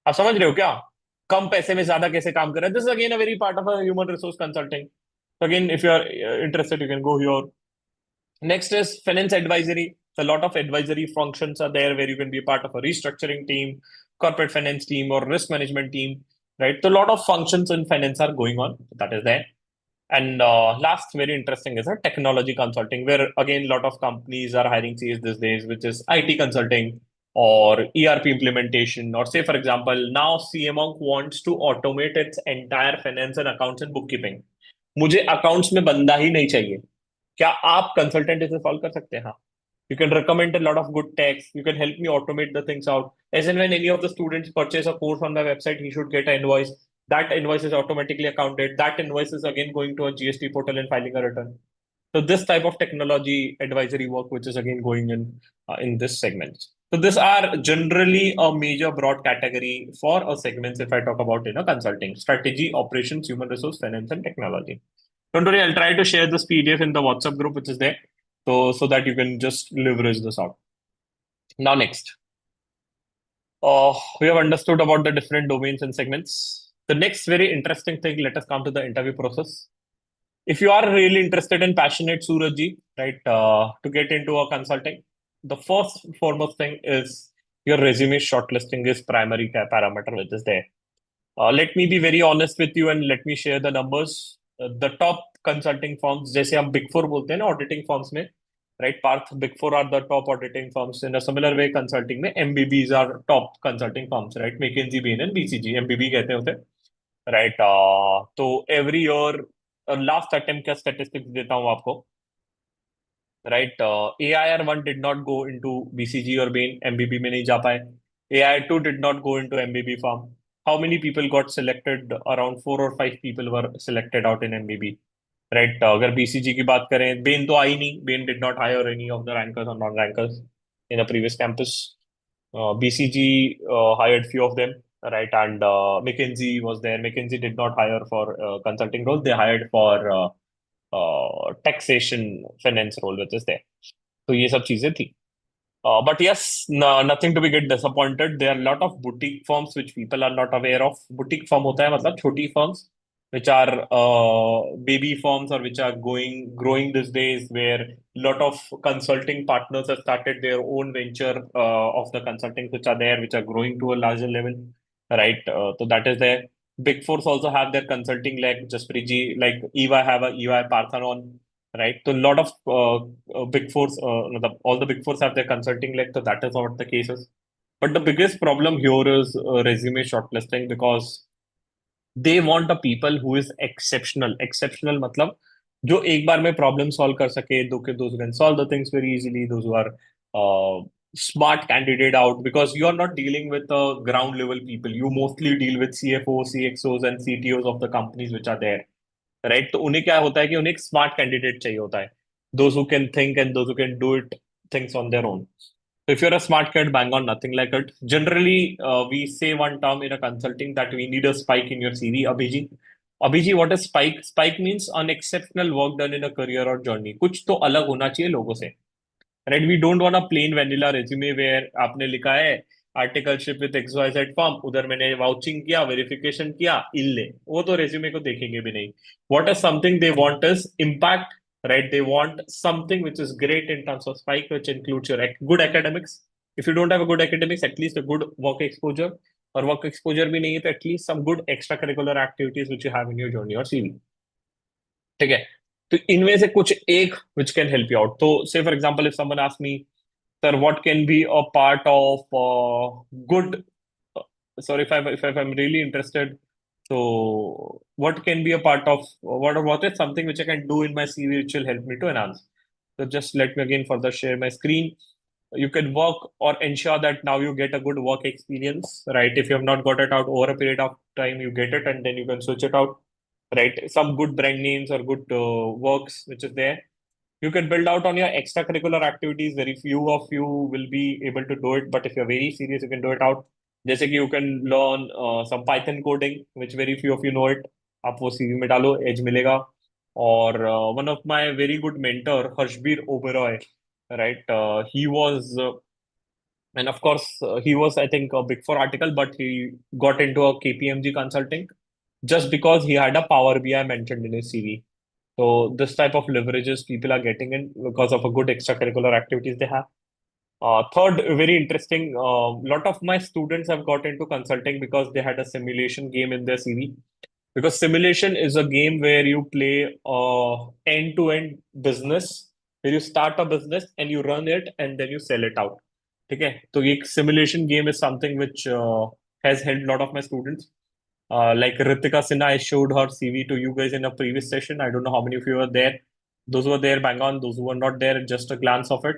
Speaker 1: आप समझ रहे हो क्या? कम पैसे में ज्यादा कैसे काम कर रहा है? This is again a very part of a human resource consulting. So again, if you are interested, you can go here. Next is finance advisory. A lot of advisory functions are there where you can be a part of a restructuring team, corporate finance team, or risk management team, right? So a lot of functions in finance are going on. That is there. And last, very interesting is a technology consulting, where again, a lot of companies are hiring CS these days, which is IT consulting or ERP implementation. Or say, for example, now CMONK wants to automate its entire finance and accounts and bookkeeping. मुझे accounts में बंदा ही नहीं चाहिए. क्या आप consultant इसे solve कर सकते हैं? हाँ. You can recommend a lot of good text. You can help me automate the things out. As and when any of the students purchase a course on my website, he should get an invoice. That invoice is automatically accounted. That invoice is again going to a GST portal and filing a return. So this type of technology advisory work, which is again going in this segment. So these are generally a major broad category for a segments if I talk about consulting, strategy, operations, human resource, finance, and technology. Don't worry, I'll try to share this PDF in the WhatsApp group, which is there, so that you can just leverage this out. Now, next, we have understood about the different domains and segments. The next very interesting thing, let us come to the interview process. If you are really interested and passionate, Surajji, right, to get into a consulting, the first foremost thing is your resume shortlisting is primary parameter, which is there. Let me be very honest with you and let me share the numbers. The top consulting firms, जैसे हम Big Four बोलते हैं ना auditing firms में, right? Parth, Big Four are the top auditing firms. In a similar way, consulting में MBBs are top consulting firms, right? McKinsey, Bain and BCG. MBB कहते होते हैं, right? तो every year, last attempt का statistics देता हूँ आपको, right? AIR1 did not go into BCG or Bain, MBB में नहीं जा पाए. AIR2 did not go into MBB firm. How many people got selected? Around 4 or 5 people were selected out in MBB. Right? अगर BCG की बात करें, Bain तो आई नहीं. Bain did not hire any of the rankers or non-rankers in the previous campus. BCG hired few of them, right? And McKinsey was there. McKinsey did not hire for consulting roles. They hired for taxation finance role, which is there. तो ये सब चीजें थी. But yes, nothing to be get disappointed. There are a lot of boutique firms which people are not aware of. Boutique firm होता है मतलब छोटी firms which are baby firms or which are growing these days, where a lot of consulting partners have started their own venture of the consulting which are there, which are growing to a larger level, right? So that is there. Big Fours also have their consulting leg. Jasprit ji, like EY have a EY Parthenon, right? So a lot of Big Fours, all the Big Fours have their consulting leg. So that is not the cases. But the biggest problem here is resume shortlisting, because they want a people who is exceptional. Exceptional मतलब जो एक बार में problem solve कर सके, those who can solve the things very easily, those who are smart candidate out, because you are not dealing with the ground level people. You mostly deal with CFOs, CXOs and CTOs of the companies which are there, right? तो उन्हें क्या होता है कि उन्हें एक smart candidate चाहिए होता है. Those who can think and those who can do it things on their own. So if you're a smart kid, bang on, nothing like it. Generally, we say one term in a consulting that we need a spike in your CV, Abhiji. Abhiji, what is spike? Spike means an exceptional work done in a career or journey. कुछ तो अलग होना चाहिए लोगों से. Right? We don't want a plain vanilla resume where आपने लिखा है आर्टिकलशिप विद XYZ फॉर्म, उधर मैंने वाउचिंग किया, वेरिफिकेशन किया, इल्ले, वो तो रेज्यूमे को देखेंगे भी नहीं. What is something they want is impact, right? They want something which is great in terms of spike, which includes your good academics. If you don't have a good academics, at least a good work exposure, और work exposure भी नहीं है तो at least some good extracurricular activities which you have in your journey or CV. ठीक है. तो इनमें से कुछ एक which can help you out. तो say for example, if someone asks me, sir, what can be a part of good? Sorry, if I'm really interested. So, what can be a part of what is something which I can do in my CV which will help me to enhance? So, just let me again further share my screen. You can work or ensure that now you get a good work experience, right? If you have not got it out over a period of time, you get it and then you can switch it out, right? Some good brand names or good works which is there. You can build out on your extracurricular activities. Very few of you will be able to do it, but if you're very serious, you can do it out. जैसे कि you can learn some Python coding, which very few of you know it. आप वो CV में डालो, edge मिलेगा. और one of my very good mentor, Harshbir Oberoi, right? He was, and of course, he was, I think, a Big Four article, but he got into a KPMG consulting just because he had a Power BI mentioned in his CV. So this type of leverages people are getting in because of a good extracurricular activities they have. Third, very interesting. Lot of my students have got into consulting because they had a simulation game in their CV. Because simulation is a game where you play end-to-end business, where you start a business and you run it and then you sell it out. Okay, so simulation game is something which has helped a lot of my students. Like Ritika Sinha, I showed her CV to you guys in a previous session. I don't know how many of you were there. Those who were there, bang on. Those who were not there, just a glance of it.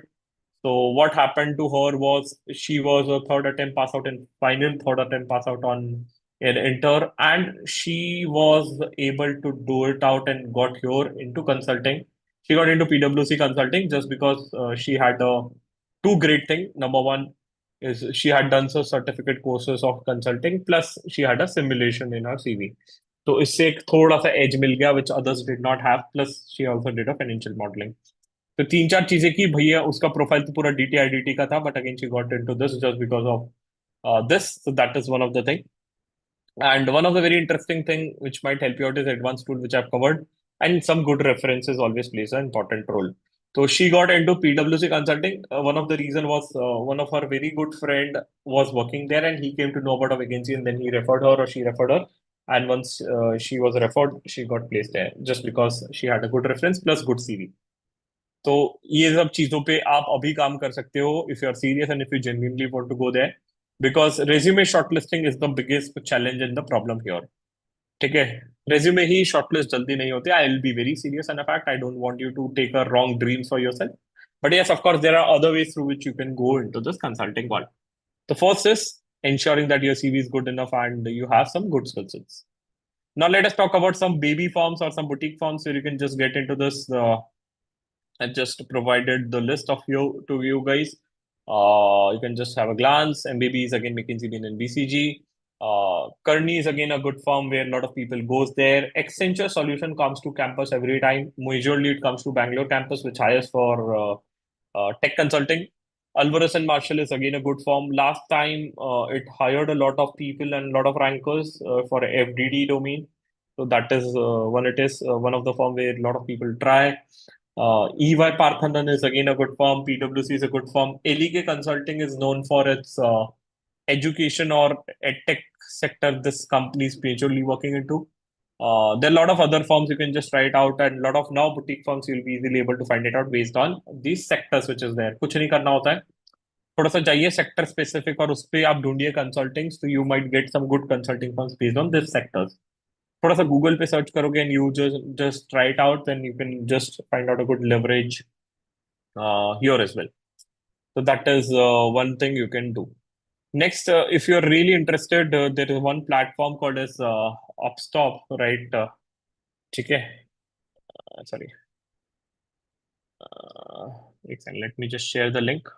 Speaker 1: So what happened to her was she was a third attempt pass out in final, third attempt pass out on an inter, and she was able to do it out and got here into consulting. She got into PwC consulting just because she had two great thing. Number one is she had done some certificate courses of consulting, plus she had a simulation in her CV. तो इससे एक थोड़ा सा as मिल गया which others did not have. Plus she also did a financial modeling. तो तीन चार चीजें की भैया उसका प्रोफाइल तो पूरा डीटी आईडीटी का था but again she got into this just because of this so that is one of the thing and one of the very interesting thing which might help you out is advanced tool which I've covered and some good references always plays an important role. So she got into PwC consulting. One of the reason was one of her very good friend was working there and he came to know about a vacancy and then he referred her or she referred her. And once she was referred, she got placed there just because she had a good reference plus good CV. तो ये सब चीजों पे आप अभी काम कर सकते हो if you are serious and if you genuinely want to go there because resume shortlisting is the biggest challenge and the problem here. ठीक है. रेज्यूमे ही शॉर्टलिस्ट जल्दी नहीं होते. I will be very serious and fact I don't want you to take a wrong dreams for yourself. But yes, of course, there are other ways through which you can go into this consulting world. The first is ensuring that your CV is good enough and you have some good skill sets. Now, let us talk about some baby firms or some boutique firms where you can just get into this. I just provided the list of you to you guys. You can just have a glance. MBB is again McKinsey, Bain and BCG. Kearney is again a good firm where a lot of people goes there. Accenture Solution comes to campus every time. Majorly it comes to Bangalore campus, which hires for tech consulting. Alvarez and Marshall is again a good firm. Last time it hired a lot of people and a lot of rankers for FDD domain. So that is one it is one of the firm where a lot of people try. EY Parthanan is again a good firm. PwC is a good firm. LEK Consulting is known for its education or edtech sector. This company is majorly working into. There are a lot of other firms you can just try it out, and a lot of now boutique firms you'll be easily able to find it out based on these sectors which is there. कुछ नहीं करना होता है. थोड़ा सा जाइए sector specific और उस पे आप ढूंढिए कंसल्टिंग्स तो you might get some good consulting firms based on this sectors. थोड़ा सा गूगल पे सर्च करोगे and you just try it out then you can just find out a good leverage here as well. So that is one thing you can do. Next, if you're really interested, there is one platform called as Upstop, right? ठीक है. Sorry. Let me just share the link.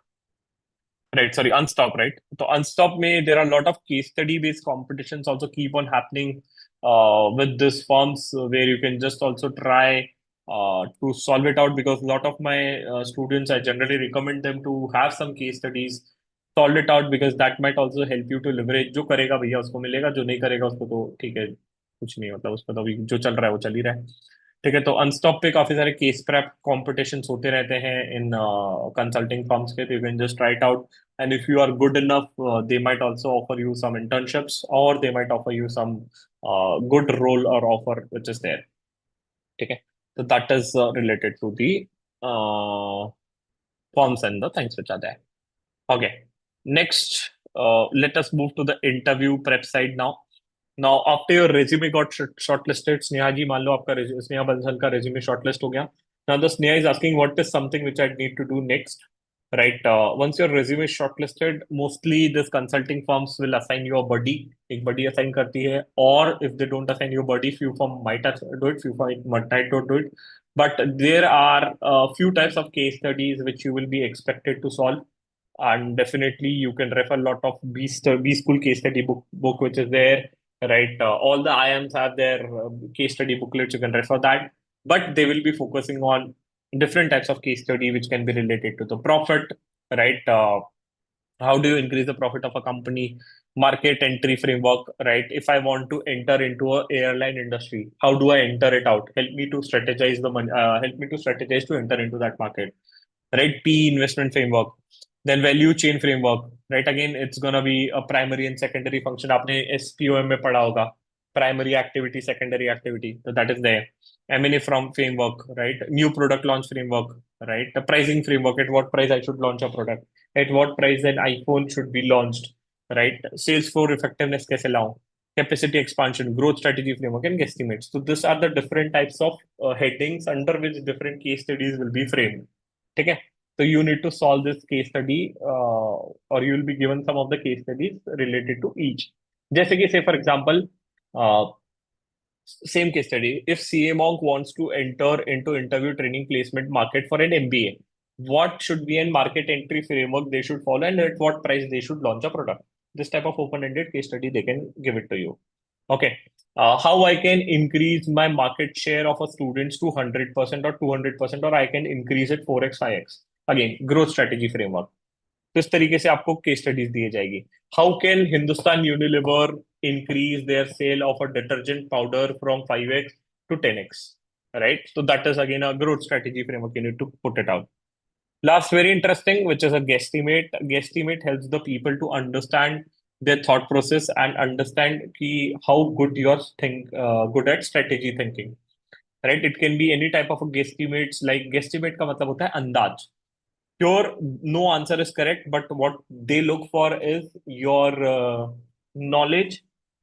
Speaker 1: Right, sorry, Unstop, right? So Unstop may there are a lot of case study based competitions also keep on happening with these forms where you can just also try to solve it out because a lot of my students I generally recommend them to have some case studies, solve it out because that might also help you to leverage. जो करेगा भैया उसको मिलेगा, जो नहीं करेगा उसको तो ठीक है, कुछ नहीं, मतलब उसको तो अभी जो चल रहा है वो चल ही रहा है. ठीक है, तो अनस्टॉप पे काफी सारे केस प्रेप कॉम्पिटिशन्स होते रहते हैं इन कंसल्टिंग फर्म्स के. You can just try it out, and if you are good enough, they might also offer you some internships, or they might offer you some good role or offer which is there. Okay, so that is related to the forms and the things which are there. Okay, next, let us move to the interview prep side now. Now, after your resume got shortlisted, Sneha ji, मान लो आपका Sneha Bansal का resume shortlist हो गया. Now, the Sneha is asking what is something which I need to do next, right? Once your resume is shortlisted, mostly this consulting firms will assign you a buddy. एक buddy assign करती है, or if they don't assign you a buddy, few firm might do it, few firm might not do it. But there are a few types of case studies which you will be expected to solve. And definitely you can refer a lot of B school case study book which is there, right? All the IIMs have their case study booklets. You can refer that, but they will be focusing on different types of case study which can be related to the profit, right? How do you increase the profit of a company? Market entry framework, right? If I want to enter into a airline industry, how do I enter it out? Help me to strategize the money. Help me to strategize to enter into that market, right? P investment framework, then value chain framework, right? Again, it's gonna be a primary and secondary function. आपने SPOM में पढ़ा होगा, primary activity, secondary activity. So that is there. M&A from framework, right? New product launch framework, right? The pricing framework. At what price I should launch a product? At what price an iPhone should be launched, right? Sales floor effectiveness कैसे लाऊं? Capacity expansion, growth strategy framework, and guesstimates. So these are the different types of headings under which different case studies will be framed. Okay, so you need to solve this case study, or you will be given some of the case studies related to each. जैसे कि say for example, uh, same case study. If CA Monk wants to enter into interview training placement market for an MBA, what should be a market entry framework they should follow, and at what price they should launch a product? This type of open-ended case study they can give it to you. Okay. How I can increase my market share of a students to 100% or 200%, or I can increase it 4x, 5x. Again, growth strategy framework. तो इस तरीके से आपको case studies दी जाएगी. How can Hindustan Unilever increase their sale of a detergent powder from 5x to 10x, right? So that is again a growth strategy framework. You need to put it out. Last, very interesting, which is a guesstimate. Guesstimate helps the people to understand their thought process and understand how good you're good at strategy thinking, right? It can be any type of a guesstimates. Like guesstimate का मतलब होता है अंदाज. Pure no answer is correct, but what they look for is your knowledge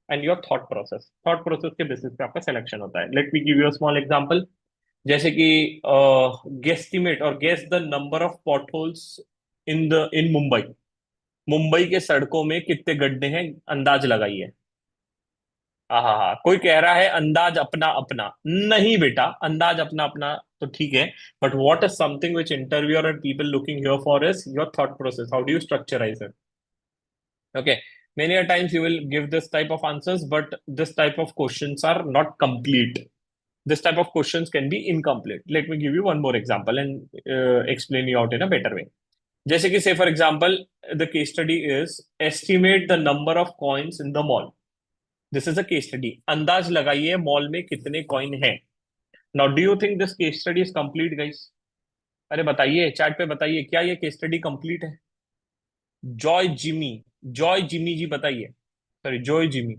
Speaker 1: and your thought process. Thought process के basis पे आपका selection होता है. Let me give you a small example. जैसे कि guesstimate or guess the number of potholes in Mumbai. Mumbai के सड़कों में कितने गड्ढे हैं, अंदाज लगाइए. हाँ, कोई कह रहा है अंदाज अपना अपना. नहीं बेटा, अंदाज अपना अपना तो ठीक है, but what is something which interviewer and people looking here for is your thought process. How do you structurize it? Okay, many a times you will give this type of answers, but this type of questions are not complete. This type of questions can be incomplete. Let me give you one more example and explain you out in a better way. जैसे कि say for example, the case study is estimate the number of coins in the mall. This is a case study. अंदाज लगाइए mall में कितने coin हैं. Now, do you think this case study is complete, guys? अरे बताइए, chat पे बताइए, क्या ये केस स्टडी कंप्लीट है? जॉय जिमी जी बताइए. Sorry, Joy Jimmy.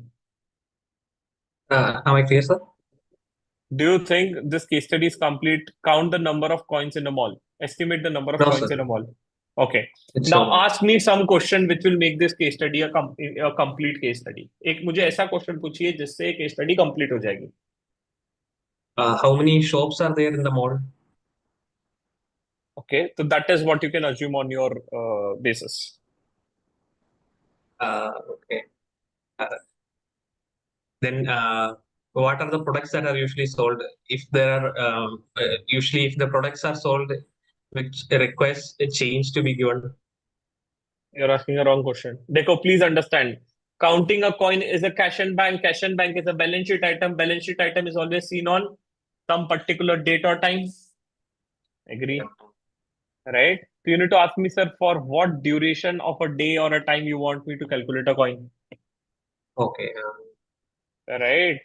Speaker 8: Am I clear, sir?
Speaker 1: Do you think this case study is complete? Count the number of coins in a mall. Estimate the number of
Speaker 8: No,
Speaker 1: coins
Speaker 8: sir.
Speaker 1: in a mall. Okay.
Speaker 8: It's
Speaker 1: Now
Speaker 8: over.
Speaker 1: ask me some question which will make this case study a complete case study. एक मुझे ऐसा question पूछिए जिससे case study complete हो जाएगी.
Speaker 8: How many shops are there in the mall?
Speaker 1: Okay, so that is what you can assume on your basis.
Speaker 8: Okay. Then what are the products that are usually sold? If there are usually if the products are sold, which request a change to be given.
Speaker 1: You're asking a wrong question. Dekho, please understand. Counting a coin is a cash and bank. Cash and bank is a balance sheet item. Balance sheet item is always seen on some particular date or time. Agree? Right? So you need to ask me, sir, for what duration of a day or a time you want me to calculate a coin.
Speaker 8: Okay.
Speaker 1: Right?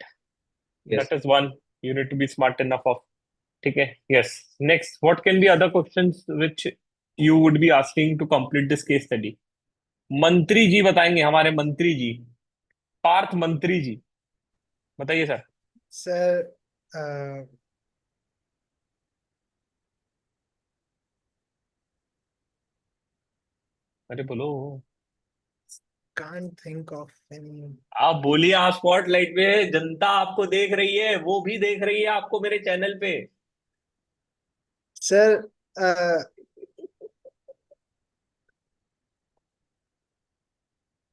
Speaker 5: Yes.
Speaker 1: That is one you need to be smart enough of. Okay. Yes. Next, what can be other questions which you would be asking to complete this case study? मंत्री जी बताएंगे, हमारे मंत्री जी, पार्थ मंत्री जी, बताइए sir.
Speaker 9: Sir,
Speaker 1: अरे बोलो.
Speaker 9: can't think of any.
Speaker 1: आप बोलिए, आप स्पॉटलाइट पे, जनता आपको देख रही है, वो भी देख रही है आपको मेरे चैनल पे.
Speaker 9: Sir,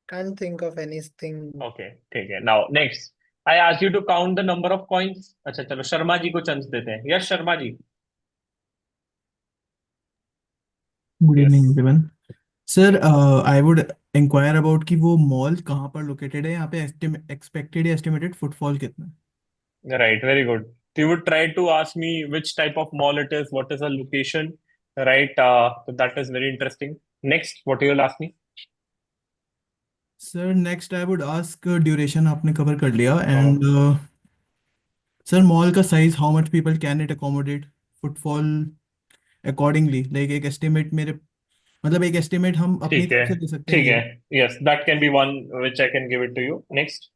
Speaker 9: can't think of anything.
Speaker 1: Okay, ठीक है. Now next, I ask you to count the number of coins. अच्छा चलो, शर्मा जी को चांस देते हैं. Yes Sharma ji.
Speaker 10: Good
Speaker 1: Yes.
Speaker 10: Evening everyone. Sir I would inquire about कि वो मॉल कहाँ पर लोकेटेड है, यहाँ पे एक्सपेक्टेड या एस्टिमेटेड फुटफॉल कितना है.
Speaker 1: Right, very good. You would try to ask me which type of mall it is, what is the location, right? So that is very interesting. Next, what you will ask me?
Speaker 10: Sir next I would ask duration आपने cover कर लिया,
Speaker 1: हाँ.
Speaker 10: And sir mall का size, how much people can it accommodate, footfall accordingly, like एक estimate मेरे, मतलब एक estimate हम अपनी
Speaker 1: ठीक है,
Speaker 10: तरफ से दे सकते हैं
Speaker 1: ठीक
Speaker 10: ये.
Speaker 1: है. Yes, that can be one which I can give it to you. Next.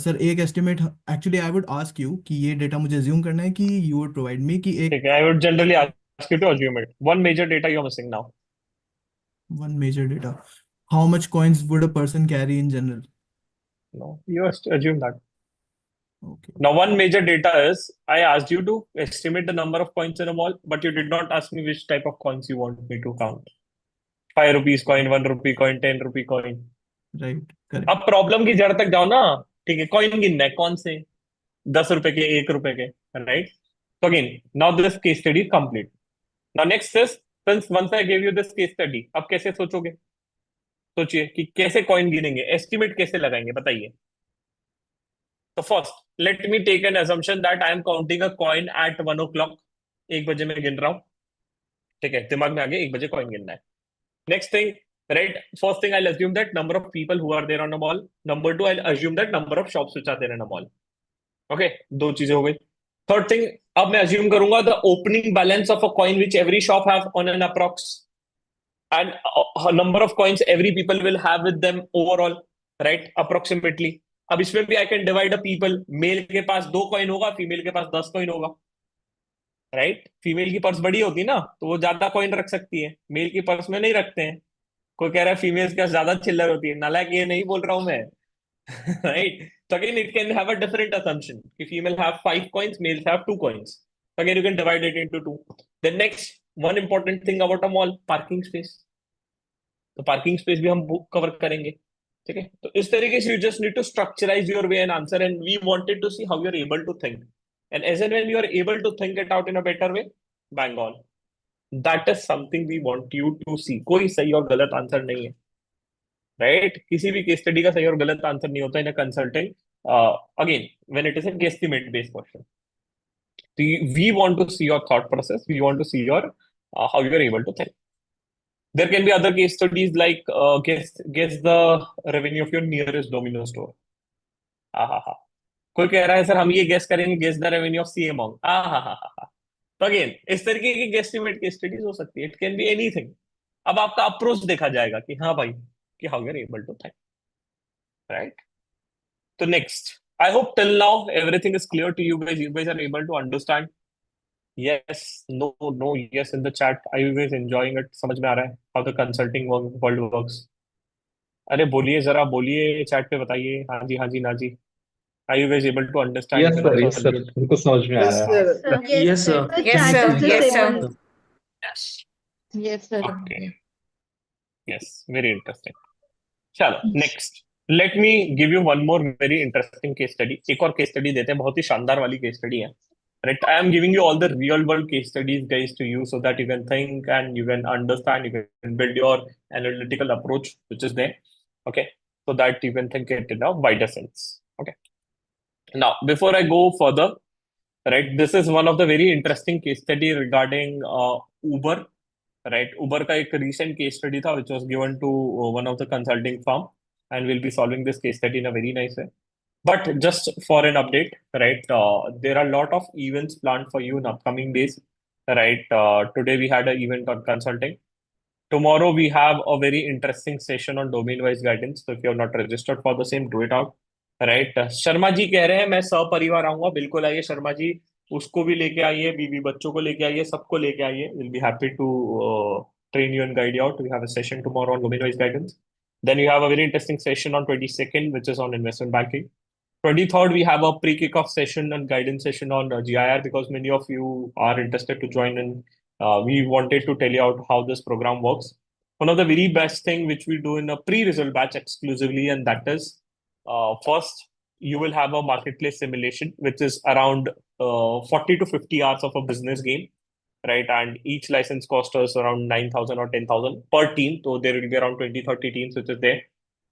Speaker 10: Sir एक estimate, actually I would ask you कि ये डेटा मुझे अज्यूम करना है कि यू वुड प्रोवाइड मी कि एक
Speaker 1: ठीक है. I would generally ask you to assume it. One major data you're missing now.
Speaker 10: One major data, how much coins would a person carry in general.
Speaker 1: No, you have to assume that.
Speaker 10: Okay.
Speaker 1: Now, one major data is I asked you to estimate the number of coins in a mall, but you did not ask me which type of coins you want me to count. 5 rupees coin, 1 rupee coin, 10 rupee coin.
Speaker 10: Right, correct.
Speaker 1: अब problem की जड़ तक जाओ ना. ठीक है, coin गिनना है, कौन से 10 रुपए के, 1 रुपए के. Right. So again, now this case study is complete. Now next is, since once I gave you this case study, अब कैसे सोचोगे? सोचिए कि कैसे कॉइन गिनेंगे, एस्टिमेट कैसे लगाएंगे, बताइए. तो first, let me take an assumption that I am counting a coin at 1 o'clock. 1 बजे मैं गिन रहा हूँ. ठीक है, दिमाग में आगे 1 बजे कॉइन गिनना है. Next thing, right? First thing, I'll assume that number of people who are there on a mall. Number two, I'll assume that number of shops which are there in a mall. Okay, दो चीजें हो गई. Third thing, अब मैं assume करूंगा the opening balance of a coin which every shop have on an approx, and a number of coins every people will have with them overall, right? Approximately. अब इसमें भी I can divide a people. Male के पास 2 coin होगा, female के पास 10 coin होगा. Right. Female की पर्स बड़ी होती ना, तो वो ज्यादा कॉइन रख सकती है, मेल की पर्स में नहीं रखते हैं. कोई कह रहा है फीमेल्स के पास ज्यादा चिल्लर होती है, नालायक ये नहीं बोल रहा हूं मैं. Right. So again, it can have a different assumption. If female have 5 coins, males have 2 coins. So again, you can divide it into 2. Then next, one important thing about a mall, parking space. तो parking space भी हम cover करेंगे. ठीक है. तो इस तरीके से you just need to structurize your way and answer, and we wanted to see how you are able to think, and as and when you are able to think it out in a better way, bang on. That is something we want you to see. कोई सही और गलत answer नहीं है. Right. किसी भी case study का सही और गलत आंसर नहीं होता in a consulting. Again, when it is a guesstimate based question, we want to see your thought process, we want to see your how you are able to think. There can be other case studies like guess the revenue of your nearest Domino store. हा. कोई कह रहा है sir हम ये guess करेंगे, guess the revenue of CMO. हा. तो अगेन, इस तरीके की गेस्टिमेट केस स्टडीज हो सकती है. It can be anything. अब आपका अप्रोच देखा जाएगा कि हाँ भाई, कि how you are able to think. Right. तो next, I hope till now everything is clear to you guys. You guys are able to understand. Yes, no, yes in the chat. Are you guys enjoying it? समझ में आ रहा है how the consulting world works? अरे बोलिए, जरा बोलिए, chat पे बताइए. हाँ जी, हाँ जी, ना जी. Are you guys able to understand?
Speaker 5: Yes,
Speaker 1: You can
Speaker 5: sir.
Speaker 1: also
Speaker 5: Yes, sir.
Speaker 1: unmute.
Speaker 5: उनको समझ में आ
Speaker 9: Yes,
Speaker 5: रहा है.
Speaker 9: sir.
Speaker 3: Yes, sir.
Speaker 2: The
Speaker 7: Yes,
Speaker 2: chat
Speaker 7: sir.
Speaker 2: is
Speaker 7: Yes, sir.
Speaker 2: disabled.
Speaker 1: Yes.
Speaker 6: Yes, sir.
Speaker 1: Okay. Yes, very interesting. चलो next, let me give you one more very interesting case study. एक और case study देते हैं, बहुत ही शानदार वाली case study है. Right, I am giving you all the real world case studies, guys, to you so that you can think and you can understand, you can build your analytical approach, which is there. Okay, so that you can think it in a wider sense. Okay. Now, before I go further, right, this is one of the very interesting case study regarding Uber. right? Uber का एक recent case study था which was given to one of the consulting firm, and we'll be solving this case study in a very nice way. But just for an update, right? There are a lot of events planned for you in upcoming days, right? Today we had an event on consulting. Tomorrow we have a very interesting session on domain-wise guidance. So if you have not registered for the same, do it out. Right Sharma ji कह रहे हैं मैं सपरिवार आऊंगा, बिल्कुल आइए शर्मा जी, उसको भी लेके आइए, बीवी बच्चों को लेके आइए, सबको लेके आइए. Will be happy to train you and guide you out. We have a session tomorrow on domain-wise guidance. Then you have a very interesting session on 22nd, which is on investment banking. 23rd, we have a pre-kickoff session and guidance session on GIR because many of you are interested to join in. We wanted to tell you out how this program works. One of the very best thing which we do in a pre-result batch exclusively, and that is first, you will have a marketplace simulation, which is around 40 to 50 hours of a business game, right? And each license costs us around 9,000 or 10,000 per team. So there will be around 20, 30 teams, which is there.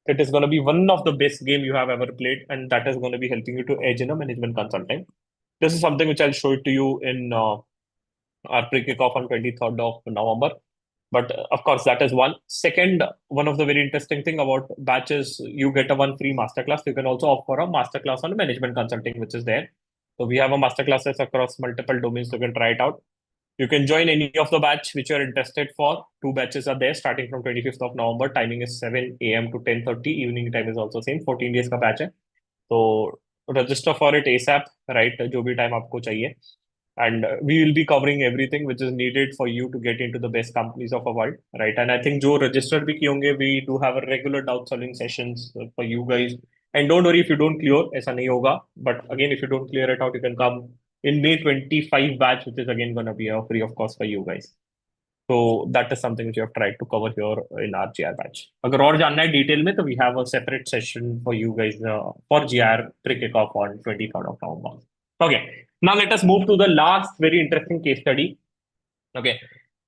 Speaker 1: It is going to be one of the best game you have ever played, and that is going to be helping you to edge in a management consulting. This is something which I'll show it to you in our pre-kickoff on 23rd of November. But of course, that is one. Second, one of the very interesting thing about batch is you get a one free masterclass. You can also opt for a masterclass on management consulting, which is there. So we have a masterclasses across multiple domains. You can try it out. You can join any of the batch which you're interested for. Two batches are there starting from 25th of November. Timing is 7 a.m. to 10:30. Evening time is also same. 14 days का batch है. So register for it ASAP, right? जो भी time आपको चाहिए. And we will be covering everything which is needed for you to get into the best companies of the world, right? And I think जो register भी किए होंगे, we do have a regular doubt solving sessions for you guys. And don't worry if you don't clear, ऐसा नहीं होगा. But again, if you don't clear it out, you can come in May 25 batch, which is again going to be a free of cost for you guys. So that is something which you have tried to cover here in our GR batch. अगर और जानना है detail में, तो we have a separate session for you guys for GR pre-kickoff on 23rd of November. Okay, now let us move to the last very interesting case study. Okay,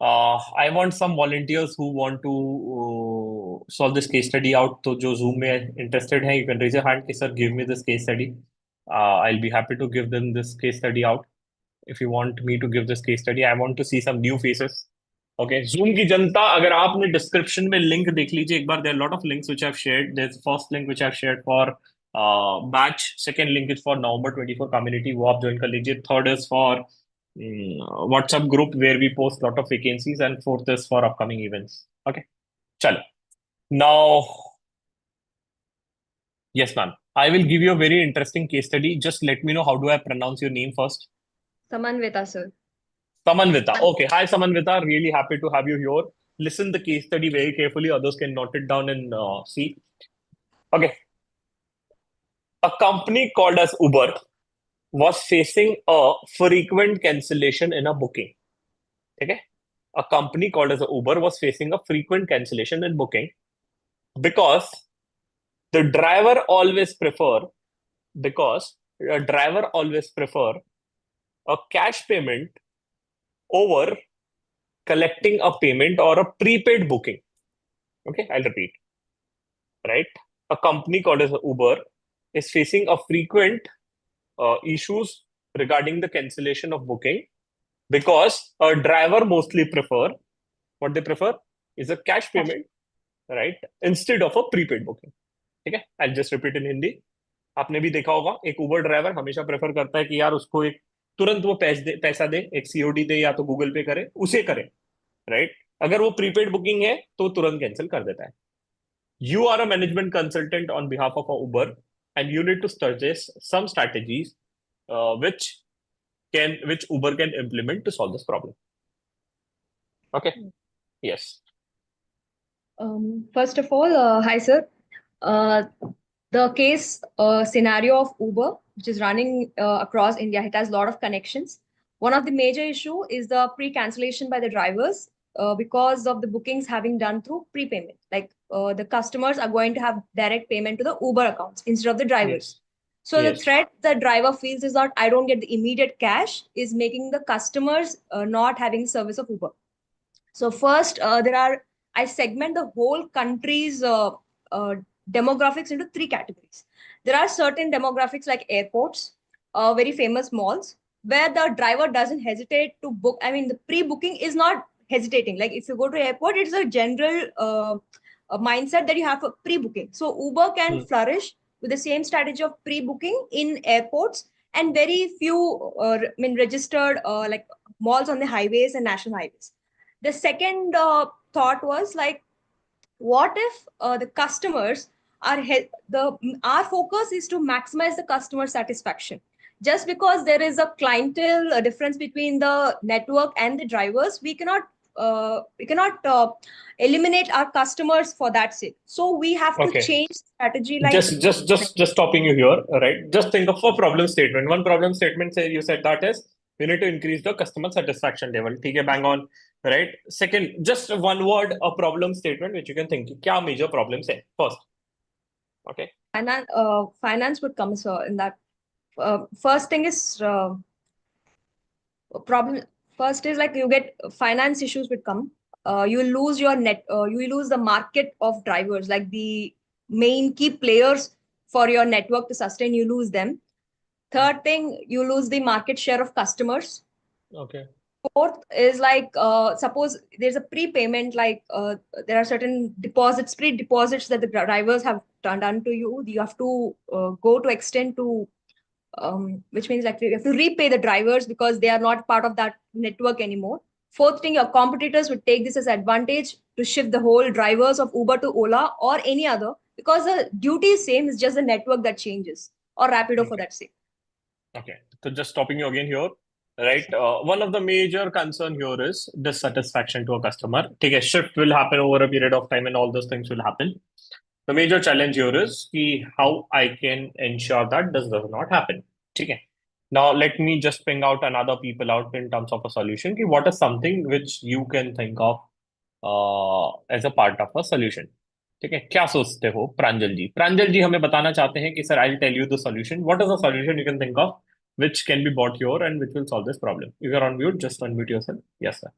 Speaker 1: I want some volunteers who want to solve this case study out. तो जो Zoom में interested हैं, you can raise your hand कि sir give me this case study. I'll be happy to give them this case study out. If you want me to give this case study, I want to see some new faces. Okay, Zoom की जनता, अगर आपने description में link देख लीजिए एक बार. There are a lot of links which I've shared. There's first link which I've shared for batch. Second link is for November 24 community. वो आप join कर लीजिए. Third is for WhatsApp group where we post lot of vacancies, and fourth is for upcoming events. Okay, चलो. Now, yes, ma'am. I will give you a very interesting case study. Just let me know how do I pronounce your name first.
Speaker 7: Samanvita, sir.
Speaker 1: Samanvita. Okay. Hi, Samanvita. Really happy to have you here. Listen the case study very carefully. Others can note it down and see. Okay. A company called as Uber was facing a frequent cancellation in a booking. Okay. A company called as Uber was facing a frequent cancellation in booking because the driver always prefer a cash payment over collecting a payment or a prepaid booking. Okay, I'll repeat. Right? A company called as Uber is facing a frequent issues regarding the cancellation of booking because a driver mostly prefer, what they prefer is a cash payment, right, instead of a prepaid booking. ठीक है, I'll just repeat in Hindi. आपने भी देखा होगा एक उबर driver हमेशा prefer करता है कि यार उसको एक तुरंत वो पैसा दे, एक सीओडी दे या तो गूगल पे करे, उसे करे, राइट? अगर वो प्रीपेड बुकिंग है तो तुरंत कैंसिल कर देता है. You are a management consultant on behalf of Uber, and you need to suggest some strategies which Uber can implement to solve this problem. Okay. Yes.
Speaker 7: First of all, hi sir. The case scenario of Uber, which is running across India, it has a lot of connections. One of the major issue is the pre-cancellation by the drivers because of the bookings having done through prepayment. Like the customers are going to have direct payment to the Uber accounts instead of the drivers.
Speaker 1: Yes.
Speaker 7: So the
Speaker 1: Yes.
Speaker 7: threat the driver feels is not, I don't get the immediate cash, is making the customers not having service of Uber. So first, I segment the whole country's demographics into three categories. There are certain demographics like airports, very famous malls, where the driver doesn't hesitate to book. I mean, the pre-booking is not
Speaker 11: hesitating. Like if you go to airport, it's a general a mindset that you have a pre-booking. So Uber can flourish with the same strategy of pre-booking in airports and very few registered like malls on the highways and national highways. The second thought was like, what if the customers are our focus is to maximize the customer satisfaction. Just because there is a clientele difference between the network and the drivers, we cannot eliminate our customers for that sake. So we have to
Speaker 1: Okay.
Speaker 11: change strategy. Like
Speaker 1: Just stopping you here, right? Just think of a problem statement. One problem statement say you said that is we need to increase the customer satisfaction level. ठीक है, bang on, right? Second, just one word, a problem statement which you can think. क्या major problems है? First, okay.
Speaker 11: Finance would come in that. First thing is problem. First is like you get finance issues would come. You lose your you lose the market of drivers, like the main key players for your network to sustain. You lose them. Third thing, you lose the market share of customers.
Speaker 1: Okay.
Speaker 11: Fourth is like suppose there's a prepayment, like there are certain deposits, pre-deposits that the drivers have done to you. You have to go to extend to which means like you have to repay the drivers because they are not part of that network anymore. Fourth thing, your competitors would take this as advantage to shift the whole drivers of Uber to Ola or any other, because the duty is same, it's just the network that changes, or Rapido for that sake.
Speaker 1: Okay. So just stopping you again here, right? One of the major concern here is dissatisfaction to a customer. ठीक है, shift will happen over a period of time and all those things will happen. The major challenge here is how I can ensure that this does not happen. Okay. Now let me just ping out another people out in terms of a solution. What is something which you can think of as a part of a solution? ठीक है, क्या सोचते हो प्रांजल जी? प्रांजल जी हमें बताना चाहते हैं कि sir, I'll tell you the solution. What is the solution you can think of which can be bought here and which will solve this problem? If you're on mute, just unmute yourself. Yes, sir.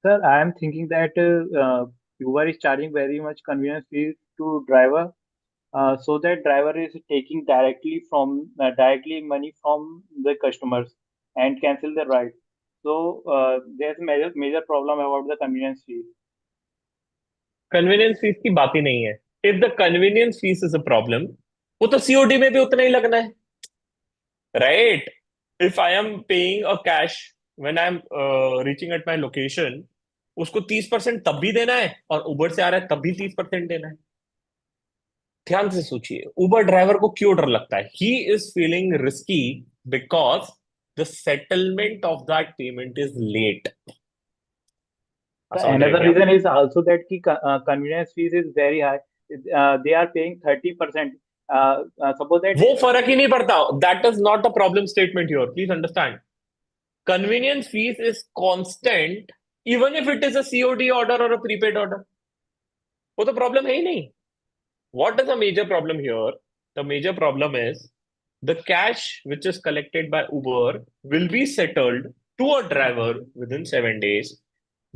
Speaker 12: Sir, I am thinking that Uber is charging very much convenience fee to driver, so that driver is taking directly money from the customers and cancel the ride. So there's major problem about the convenience fee.
Speaker 1: Convenience fees की बात ही नहीं है. If the convenience fees is a problem, वो तो COD में भी उतना ही लगना है, right? If I am paying a cash when I am reaching at my location, उसको 30% तब भी देना है और उबर से आ रहा है तब भी 30% देना है. ध्यान से सोचिए, उबर ड्राइवर को क्यों डर लगता है? He is feeling risky because the settlement of that payment is late.
Speaker 12: Another reason is also that convenience fees is very high. They are paying 30%. Suppose that
Speaker 1: वो फर्क ही नहीं पड़ता. That is not a problem statement here. Please understand. Convenience fees is constant, even if it is a COD order or a prepaid order. वो तो problem है ही नहीं. What is the major problem here? The major problem is the cash which is collected by Uber will be settled to a driver within 7 days,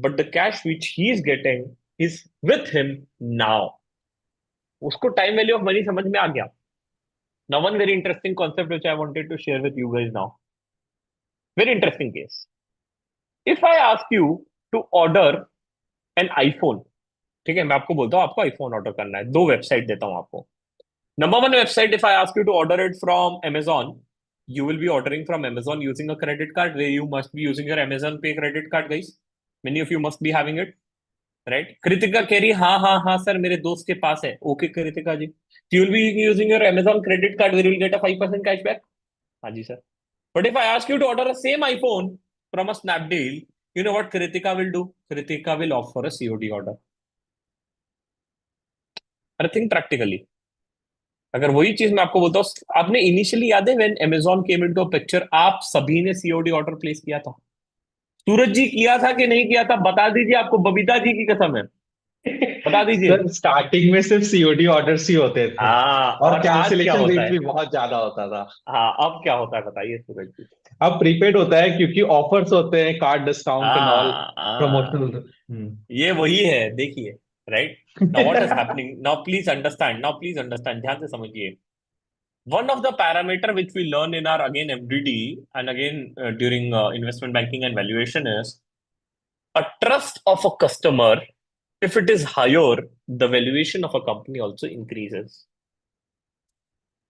Speaker 1: but the cash which he is getting is with him now. उसको time value of money समझ में आ गया. Now, one very interesting concept which I wanted to share with you guys now. Very interesting case. If I ask you to order an iPhone, ठीक है, मैं आपको बोलता हूँ आपको iPhone ऑर्डर करना है, 2 वेबसाइट देता हूँ आपको. Number 1 website, if I ask you to order it from Amazon, you will be ordering from Amazon using a credit card, where you must be using your Amazon Pay credit card, guys. Many of you must be having it, right? Kritika कह रही हाँ sir, मेरे दोस्त के पास है. Okay Kritika ji, you will be using your Amazon credit card where you will get a 5% cashback. हाँ जी sir. But if I ask you to order the same iPhone from a Snapdeal, you know what Kritika will do? Kritika will opt for a COD order. I think practically. अगर वही चीज मैं आपको बोलता हूँ, आपने इनिशियली याद है when Amazon came into a picture, आप सभी ने COD ऑर्डर प्लेस किया था. सूरज जी किया था कि नहीं किया था? बता दीजिए, आपको बबीता जी की कसम है, बता दीजिए.
Speaker 5: सर स्टार्टिंग में सिर्फ सीओडी ऑर्डर्स ही होते थे और
Speaker 1: और आज क्या
Speaker 5: कैंसिलेशन
Speaker 1: होता
Speaker 5: रेट
Speaker 1: है?
Speaker 5: भी बहुत ज्यादा होता था.
Speaker 1: हाँ, अब क्या होता है बताइए सूरज जी.
Speaker 5: अब प्रीपेड होता है क्योंकि ऑफर्स होते हैं, card discount and all, promotional.
Speaker 1: ये वही है, देखिए, right? Now what is happening now, please understand, ध्यान से समझिए. One of the parameter which we learn in our again MDD and again during investment banking and valuation is A trust of a customer, if it is higher, the valuation of a company also increases.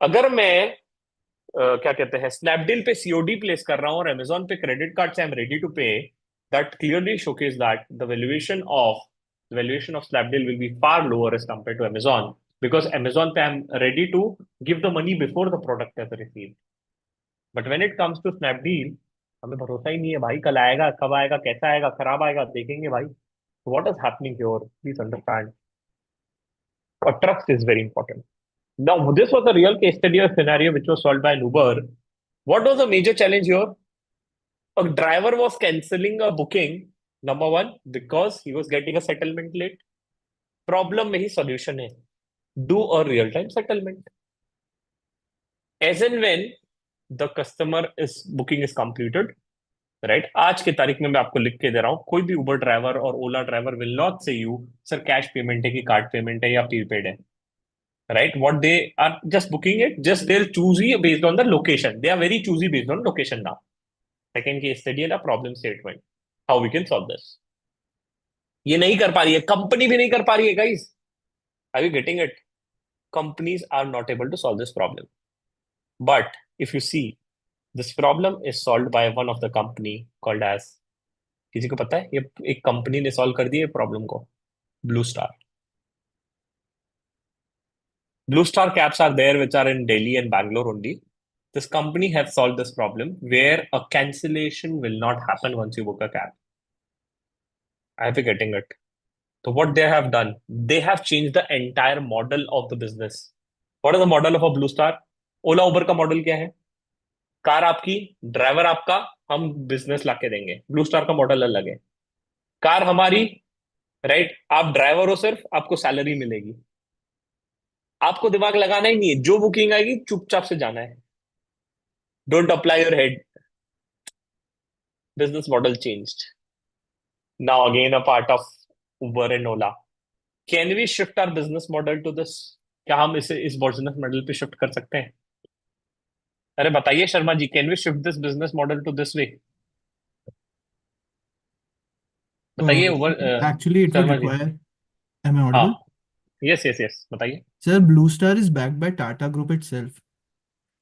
Speaker 1: अगर मैं क्या कहते हैं Snapdeal पे COD place कर रहा हूँ और अमेजोन पे क्रेडिट कार्ड से आई एम रेडी टू पे, that clearly showcase that the valuation of Snapdeal will be far lower as compared to Amazon, because Amazon पे I'm ready to give the money before the product is received. But when it comes to Snapdeal, हमें भरोसा ही नहीं है भाई, कल आएगा, कब आएगा, कैसा आएगा, खराब आएगा, देखेंगे भाई. So what is happening here? Please understand. Trust is very important. Now, this was a real case study or scenario which was solved by an Uber. What was the major challenge here? A driver was canceling a booking, number one, because he was getting a settlement late. Problem में ही solution है. Do a real-time settlement. As and when the customer is booking is completed, right? आज के तारीख में मैं आपको लिख के दे रहा हूँ, कोई भी Uber driver और Ola driver will not say you, sir, cash payment है कि card payment है या prepaid है. Right? What they are just booking it, just they'll choose you based on the location. They are very choosy based on location now. Second case study है problem statement. How we can solve this? ये नहीं कर पा रही है, company भी नहीं कर पा रही है, guys. Are you getting it? Companies are not able to solve this problem. But if you see, this problem is solved by one of the company called as, किसी को पता है ये एक कंपनी ने सॉल्व कर दिया प्रॉब्लम को? Blue star. Blue Star cabs are there, which are in Delhi and Bangalore only. This company has solved this problem where a cancellation will not happen once you book a cab. I have been getting it. So what they have done, they have changed the entire model of the business. What is the model of a Blue Star? Ola Uber का model क्या है? Car आपकी, driver आपका, हम business लाके देंगे. Blue star का model अलग है. कार हमारी, राइट? आप ड्राइवर हो, सिर्फ आपको सैलरी मिलेगी. आपको दिमाग लगाना ही नहीं है, जो बुकिंग आएगी चुपचाप से जाना है. Don't apply your head. Business model changed. Now again a part of Uber and Ola. Can we shift our business model to this? क्या हम इसे इस बिजनेस मॉडल पे शिफ्ट कर सकते हैं? अरे बताइए Sharma ji, can we shift this business model to this way? बताइए
Speaker 10: Actually, it would
Speaker 1: Sharma ji.
Speaker 10: require. Am I
Speaker 1: हाँ,
Speaker 10: audible?
Speaker 1: यस यस यस, बताइए.
Speaker 10: Sir, Blue Star is backed by Tata Group itself.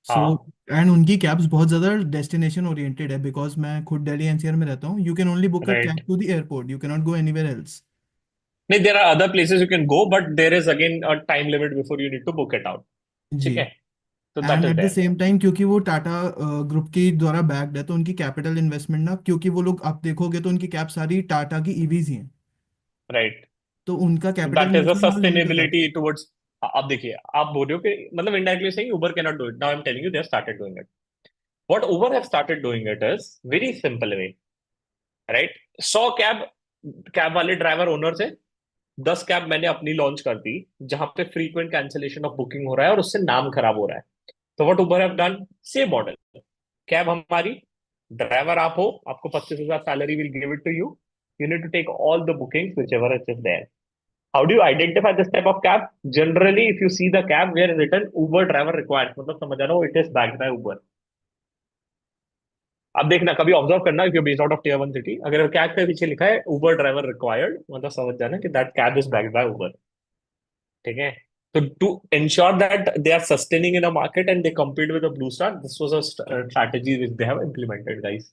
Speaker 10: So,
Speaker 1: हाँ,
Speaker 10: and उनकी कैब्स बहुत ज़्यादा destination oriented है, because मैं खुद दिल्ली एनसीआर में रहता हूँ. You can only book a
Speaker 1: ride.
Speaker 10: Cab to the airport, you can not go anywhere else.
Speaker 1: नहीं, there are other places you can go, but there is again a time limit before you need to book it out.
Speaker 10: जी.
Speaker 1: ठीक है, तो that
Speaker 10: end
Speaker 1: is
Speaker 10: at the
Speaker 1: there.
Speaker 10: Same time, क्योंकि वो Tata group के द्वारा backed है, तो उनकी कैपिटल इन्वेस्टमेंट ना, क्योंकि वो लोग आप देखोगे तो उनकी कैब सारी टाटा की ईवीज ही हैं,
Speaker 1: राइट.
Speaker 10: तो उनका capital
Speaker 1: that is a
Speaker 10: investment वहाँ लिमिट हो जाता
Speaker 1: सस्टेनेबिलिटी
Speaker 10: है.
Speaker 1: टुवर्ड्स. आप देखिए, आप बोल रहे हो कि मतलब indirectly saying Uber can not do it. Now I am telling you they have started doing it. What Uber have started doing it is very simple way, right? 100 cab cab वाले driver owner से 10 cab मैंने अपनी launch कर दी, जहां पे frequent cancellation of booking हो रहा है और उससे नाम खराब हो रहा है. तो what Uber have done, same model. Cab हमारी, ड्राइवर आप हो, आपको 25,000 salary will give it to you. You need to take all the bookings which ever it is there. How do you identify this type of cab? Generally if you see the cab where is written Uber driver required, मतलब समझ रहा हो, it is backed by Uber. अब देखना, कभी observe करना, if you based out of tier 1 city, अगर cab के पीछे लिखा है उबर ड्राइवर रिक्वायर्ड, मतलब समझ जाना कि that cab is backed by Uber. ठीक है. So to ensure that they are sustaining in a market and they compete with a Blue Star, this was a strategy which they have implemented, guys.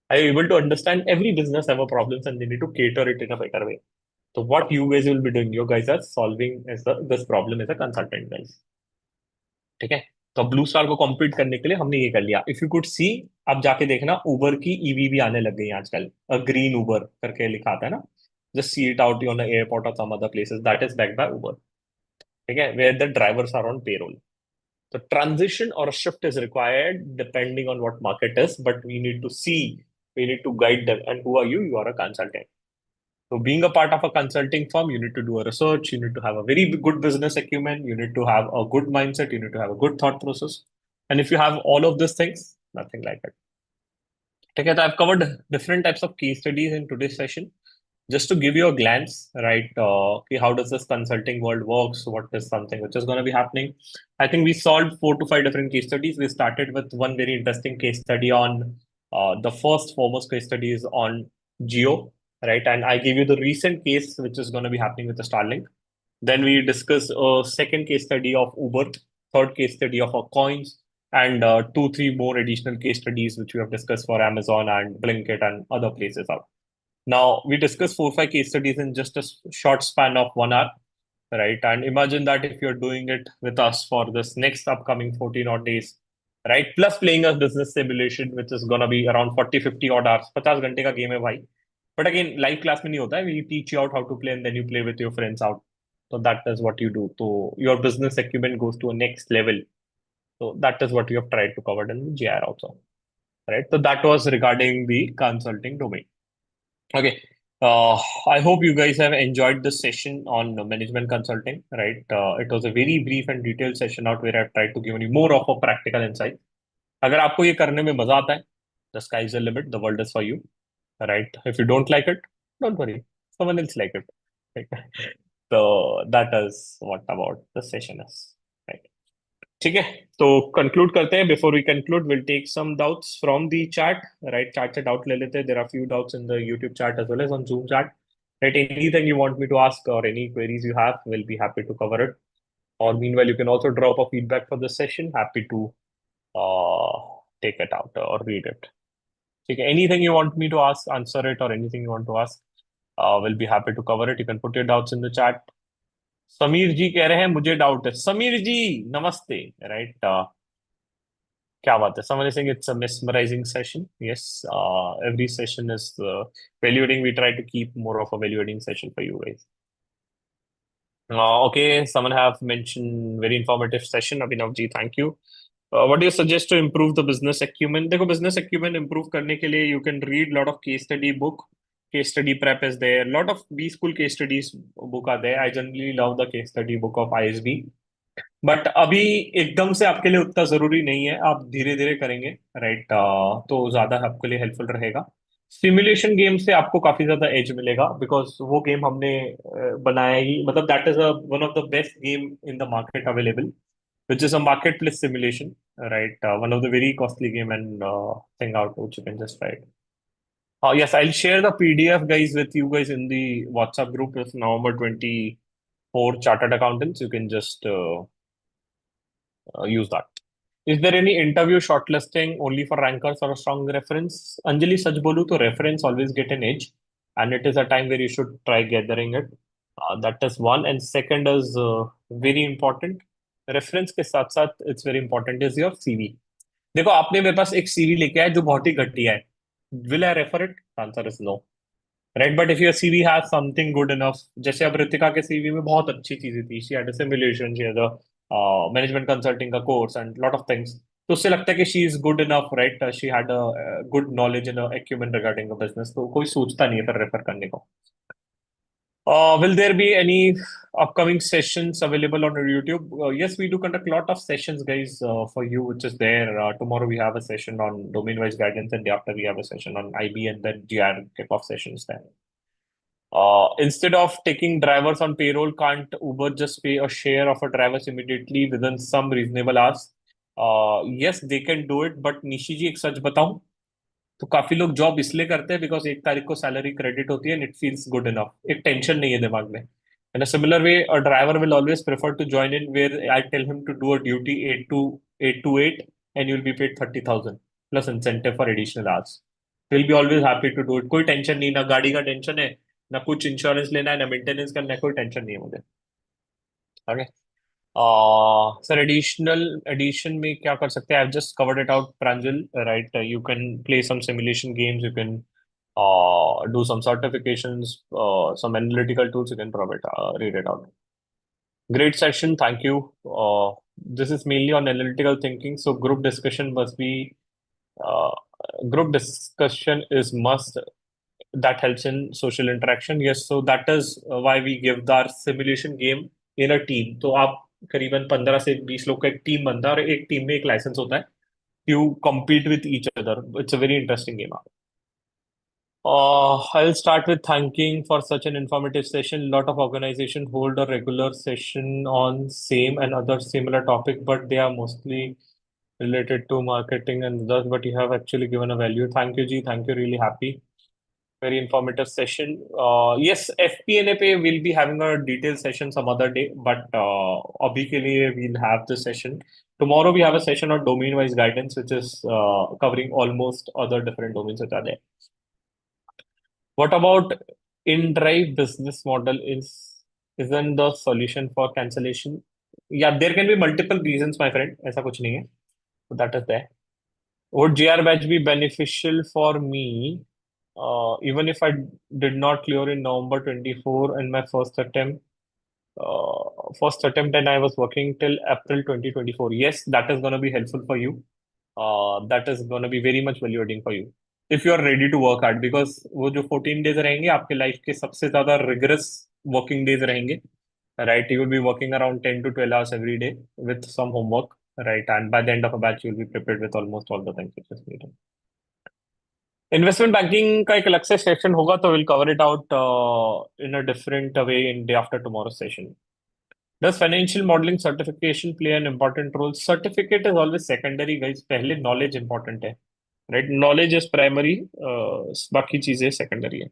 Speaker 1: Are you able to understand? Every business have a problems and they need to cater it in a better way. So what you guys will be doing, you guys are solving this problem as a consultant, guys. ठीक है. तो blue star को compete करने के लिए हमने ये कर लिया. इफ यू कुड सी, अब जाके देखना, उबर की ईवी भी आने लग गई आजकल. ग्रीन उबर करके लिखा आता है ना, just see it out on the airport और some other places, that is backed by Uber. ठीक है, where the drivers are on payroll. So transition or a shift is required depending on what market is, but we need to see, we need to guide them. And who are you? You are a consultant. So being a part of a consulting firm, you need to do a research, you need to have a very good business acumen, you need to have a good mindset, you need to have a good thought process. And if you have all of these things, nothing like it. Okay, so I've covered different types of case studies in today's session. Just to give you a glance, right? How does this consulting world works? What is something which is going to be happening? I think we solved 4 to 5 different case studies. We started with one very interesting case study on the first foremost case study is on Geo. right? And I give you the recent case which is going to be happening with the Starlink. Then we discuss a second case study of Uber, third case study of our coins, and two, three more additional case studies which we have discussed for Amazon and Blinkit and other places out. Now we discuss 4, 5 case studies in just a short span of 1 hour, right? And imagine that if you're doing it with us for this next upcoming 14 odd days, right? Plus playing a business simulation, which is gonna be around 40, 50 odd hours. 50 घंटे का game है भाई. But again, live class में नहीं होता है. We teach you out how to play and then you play with your friends out. So that is what you do. So your business acumen goes to a next level. So that is what you have tried to cover in the GR also, right? So that was regarding the consulting domain. Okay. I hope you guys have enjoyed this session on management consulting, right? It was a very brief and detailed session out where I tried to give you more of a practical insight. अगर आपको ये करने में मजा आता है, the sky is the limit, the world is for you, right? If you don't like it, don't worry, someone else like it. Right? So that is what about the session is, right? ठीक है, तो conclude करते हैं. Before we conclude will take some doubts from the chat, right? Chat से doubt ले लेते हैं. There are few doubts in the YouTube chat as well as on Zoom chat, right? Anything you want me to ask और any queries you have, will be happy to cover it. Or meanwhile, you can also drop a feedback for this session. Happy to take it out or read it. Okay, anything you want me to ask, answer it, or anything you want to ask, we'll be happy to cover it. You can put your doubts in the chat. Sameer ji कह रहे हैं मुझे doubt है. समीर जी नमस्ते, right? क्या बात है. Someone is saying it's a mesmerizing session. Yes, every session is valuing. We try to keep more of a valuing session for you guys. Okay, someone have mentioned very informative session. Abhinav ji, thank you. What do you suggest to improve the business acumen? देखो, business acumen improve करने के लिए you can read lot of case study book. Case study prep is there. Lot of B school case studies book are there. I generally love the case study book of ISB. But अभी एकदम से आपके लिए उतना जरूरी नहीं है. आप धीरे धीरे करेंगे, राइट? तो ज्यादा आपके लिए हेल्पफुल रहेगा. सिमुलेशन गेम से आपको काफी ज्यादा एज मिलेगा बिकॉज वो गेम हमने बनाया ही, मतलब that is one of the best game in the market available, which is a marketplace simulation, right? One of the very costly game and thing out which you can just try it. Yes, I'll share the PDF guys with you guys in the WhatsApp group with November 24 chartered accountants. You can just use that. Is there any interview shortlisting only for rankers or a strong reference? Anjali, सच बोलूं तो reference always get an edge, and it is a time where you should try gathering it. That is one, and second is very important. Reference के साथ साथ it's very important is your CV. देखो, आपने मेरे पास एक CV लेके आए जो बहुत ही घटिया है. Will I refer it? The answer is no. Right, but if your CV has something good enough, जैसे अब रितिका के CV में बहुत अच्छी चीजें थी. She had a simulation, she had a management consulting का course and lot of things. तो उससे लगता है कि she is good enough, right? She had a good knowledge and a acumen regarding the business. तो कोई सोचता नहीं है फिर रेफर करने को. Will there be any upcoming sessions available on YouTube? Yes, we do conduct a lot of sessions, guys, for you, which is there. Tomorrow we have a session on domain-wise guidance, and the after we have a session on IB and then GR kickoff sessions there. Instead of taking drivers on payroll, can't Uber just pay a share of a drivers immediately within some reasonable hours? Yes, they can do it, but Nishi जी एक सच बताऊं तो काफी लोग job इसलिए करते हैं because 1 तारीख को सैलरी क्रेडिट होती है and it feels good enough. एक टेंशन नहीं है दिमाग में. In a similar way a driver will always prefer to join in where I tell him to do a duty 8 to 8 and you will be paid 30,000 plus incentive for additional hours. Will be always happy to do it. कोई tension नहीं, ना गाड़ी का tension है, ना कुछ insurance लेना है, ना मेंटेनेंस करना है, कोई टेंशन नहीं है मुझे. ओके सर, एडिशन में क्या कर सकते हैं? I just covered it out, Pranjal, right? You can play some simulation games, you can do some certifications, some analytical tools. You can probably read it out. Great session, thank you. This is mainly on analytical thinking, so group discussion must be uh, group discussion is must. That helps in social interaction. Yes, so that is why we give the simulation game in a team. तो आप करीबन 15 से 20 लोग का एक team बनता है और एक टीम में एक लाइसेंस होता है. You compete with each other. It's a very interesting game. I'll start with thanking for such an informative session. A lot of organization hold a regular session on same and other similar topic, but they are mostly related to marketing and thus, but you have actually given a value. Thank you, Ji. Thank you. Really happy. Very informative session. Yes, FP&A pay will be having a detailed session some other day, but abhi ke liye we'll have this session. Tomorrow we have a session on domain-wise guidance, which is covering almost other different domains which are there. What about in-drive business model isn't the solution for cancellation? Yeah, there can be multiple reasons, my friend. ऐसा कुछ नहीं है. So that is there. Would GR batch be beneficial for me, even if I did not clear in November 24 in my first attempt and I was working till April 2024? Yes, that is going to be helpful for you. That is going to be very much value adding for you if you are ready to work hard, because वो जो 14 days रहेंगे आपके life के सबसे ज्यादा rigorous working days रहेंगे, right? You will be working around 10 to 12 hours every day with some homework, right? And by the end of a batch, you will be prepared with almost all the things which is needed. Investment banking का एक अलग से section होगा, तो will cover it out in a different way in day after tomorrow session. Does financial modeling certification play an important role? Certificate is always secondary, guys. पहले knowledge important है, right? Knowledge is primary, बाकी चीजें secondary है.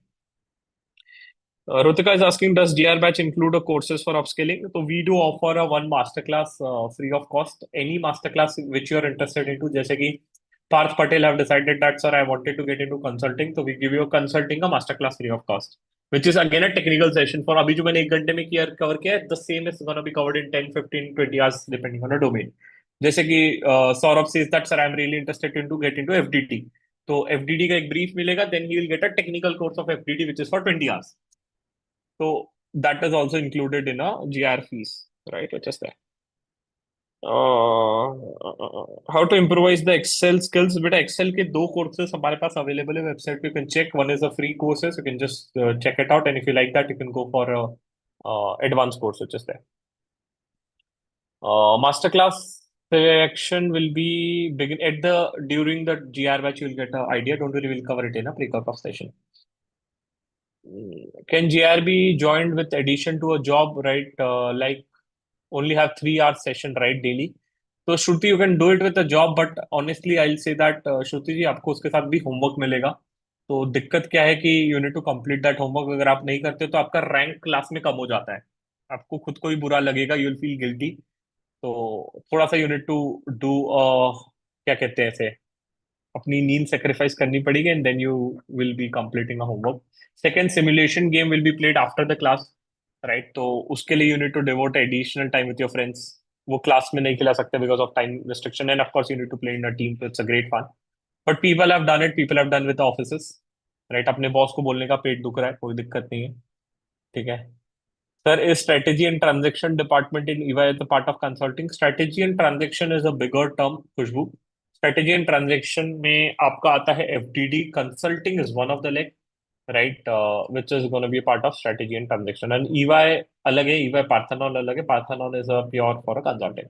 Speaker 1: Rutika is asking, does DR batch include a courses for upscaling? So we do offer a one masterclass free of cost. Any masterclass which you are interested into, जैसे कि Parth Patel have decided that, sir, I wanted to get into consulting, so we give you a consulting a masterclass free of cost, which is again a technical session. For अभी जो मैंने 1 घंटे में cover किया है, the same is gonna be covered in 10, 15, 20 hours depending on a domain. जैसे कि Saurabh says that, sir, I am really interested into get into FDT. तो FDT का एक brief मिलेगा, then he will get a technical course of FDT which is for 20 hours. So that is also included in a GR fees, right? Which is there. How to improvise the Excel skills? But Excel के दो courses हमारे पास available है website पे. You can check. One is a free courses. You can just check it out, and if you like that, you can go for a advanced course which is there. Masterclass section will be begin at during the GR batch. You will get an idea. Don't worry, we'll cover it in a pre-kickoff session. Can GR be joined with addition to a job, right? Like only have 3 hour session, right, daily. So Shruti, you can do it with a job, but honestly, I'll say that Shruti जी आपको उसके साथ भी homework मिलेगा. तो दिक्कत क्या है कि you need to complete that homework. अगर आप नहीं करते तो आपका rank क्लास में कम हो जाता है. आपको खुद को ही बुरा लगेगा. You'll feel guilty. तो थोड़ा सा you need to do क्या कहते हैं ऐसे अपनी नींद सेक्रीफाइस करनी पड़ेगी, and then you will be completing a homework. Second, simulation game will be played after the class, right? तो उसके लिए you need to devote additional time with your friends. वो क्लास में नहीं खिला सकते because of time restriction, and of course you need to play in a team, तो it's a great fun. But people have done it, people have done with offices, right? अपने boss को बोलने का पेट दुख रहा है, कोई दिक्कत नहीं है, ठीक है. Sir, is strategy and transaction department in EY the part of consulting? Strategy and transaction is a bigger term, Khushbu. Strategy and transaction में आपका आता है FDD. Consulting is one of the leg, right? Which is going to be a part of strategy and transaction. And EY अलग है, EY Parthenon अलग है. Parthenon is a pure for a consulting.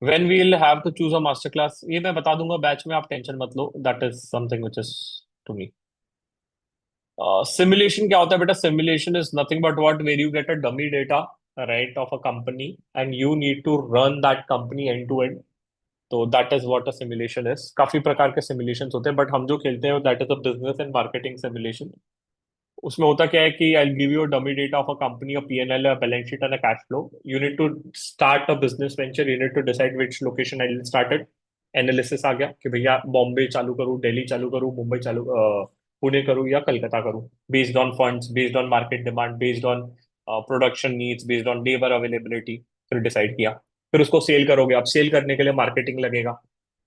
Speaker 1: When we'll have to choose a masterclass, ये मैं बता दूंगा batch में, आप टेंशन मत लो. That is something which is to me. Simulation क्या होता है बेटा? Simulation is nothing but what, where you get a dummy data, right, of a company and you need to run that company end to end. तो that is what a simulation is. काफी प्रकार के simulations होते हैं, but हम जो खेलते हैं that is a business and marketing simulation. उसमें होता क्या है कि I'll give you a dummy data of a company, a P&L, a balance sheet and a cash flow. You need to start a business venture. You need to decide which location I'll start it. Analysis आ गया कि भैया बॉम्बे चालू करूँ, दिल्ली चालू करूँ, मुंबई चालू पुणे करूँ या कलकत्ता करूँ, based on funds, based on market demand, based on production needs, based on labour availability. फिर डिसाइड किया, फिर उसको सेल करोगे. अब सेल करने के लिए मार्केटिंग लगेगा.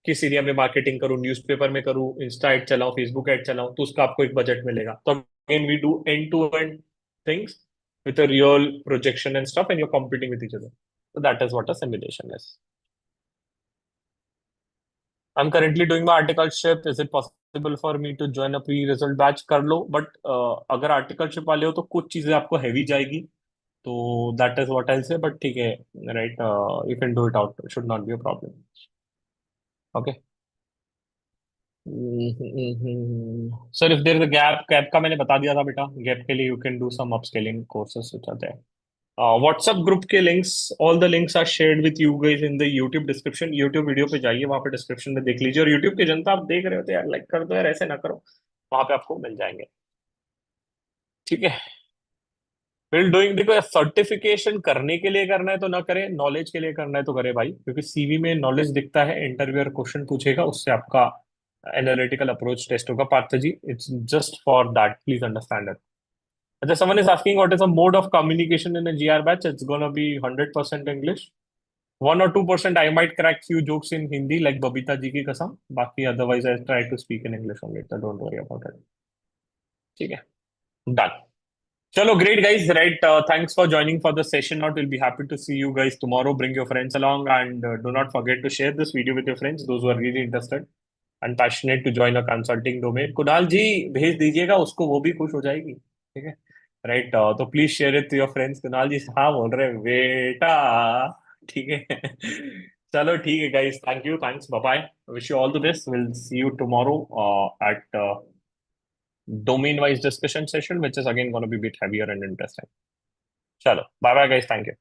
Speaker 1: किस एरिया में मार्केटिंग करूँ, न्यूज़पेपर में करूँ, इंस्टा एड चलाऊं, फेसबुक एड चलाऊं, तो उसका आपको एक बजट मिलेगा. तो again we do end to end things with a real projection and stuff, and you're competing with each other. So that is what a simulation is. I'm currently doing my articleship. Is it possible for me to join a pre-result batch? कर लो, but अगर articleship वाले हो तो कुछ चीजें आपको heavy जाएगी, तो that is what I'll say. But ठीक है, right? You can do it out. It should not be a problem. Okay. Sir, if there is a gap का मैंने बता दिया था बेटा. Gap के लिए you can do some upscaling courses which are there. WhatsApp group के links, all the links are shared with you guys in the YouTube description. YouTube video पे जाइए, वहां पे डिस्क्रिप्शन में देख लीजिए. और YouTube की जनता, आप देख रहे हो तो यार लाइक कर दो यार, ऐसे ना करो. वहां पे आपको मिल जाएंगे। ठीक है, फिर डूइंग, देखो सर्टिफिकेशन करने के लिए करना है तो ना करें, नॉलेज के लिए करना है तो करे भाई, क्योंकि सीवी में नॉलेज दिखता है, इंटरव्यूअर क्वेश्चन पूछेगा, उससे आपका एनालिटिकल अप्रोच टेस्ट होगा। Parth ji, it's just for that, please understand it. अच्छा, someone is asking what is the mode of communication in a GR batch? It's gonna be 100% English. 1 or 2% I might crack few jokes in Hindi like Babita ji की कसम, बाकी otherwise I try to speak in English only, so don't worry about it. ठीक है, done. Chalo, great guys, right? Thanks for joining for the session out. We'll be happy to see you guys tomorrow. Bring your friends along and do not forget to share this video with your friends, those who are really interested and passionate to join a consulting domain. Kunal जी भेज दीजिएगा उसको, वो भी खुश हो जाएगी। ठीक है, राइट? तो please share it to your friends. Kunal ji हाँ बोल रहे हैं, बेटा। ठीक है। चलो ठीक है guys, thank you, thanks, bye bye, wish you all the best, will see you tomorrow at domain wise discussion session, which is again going to be a bit heavier and interesting. Chalo, bye bye guys, thank you.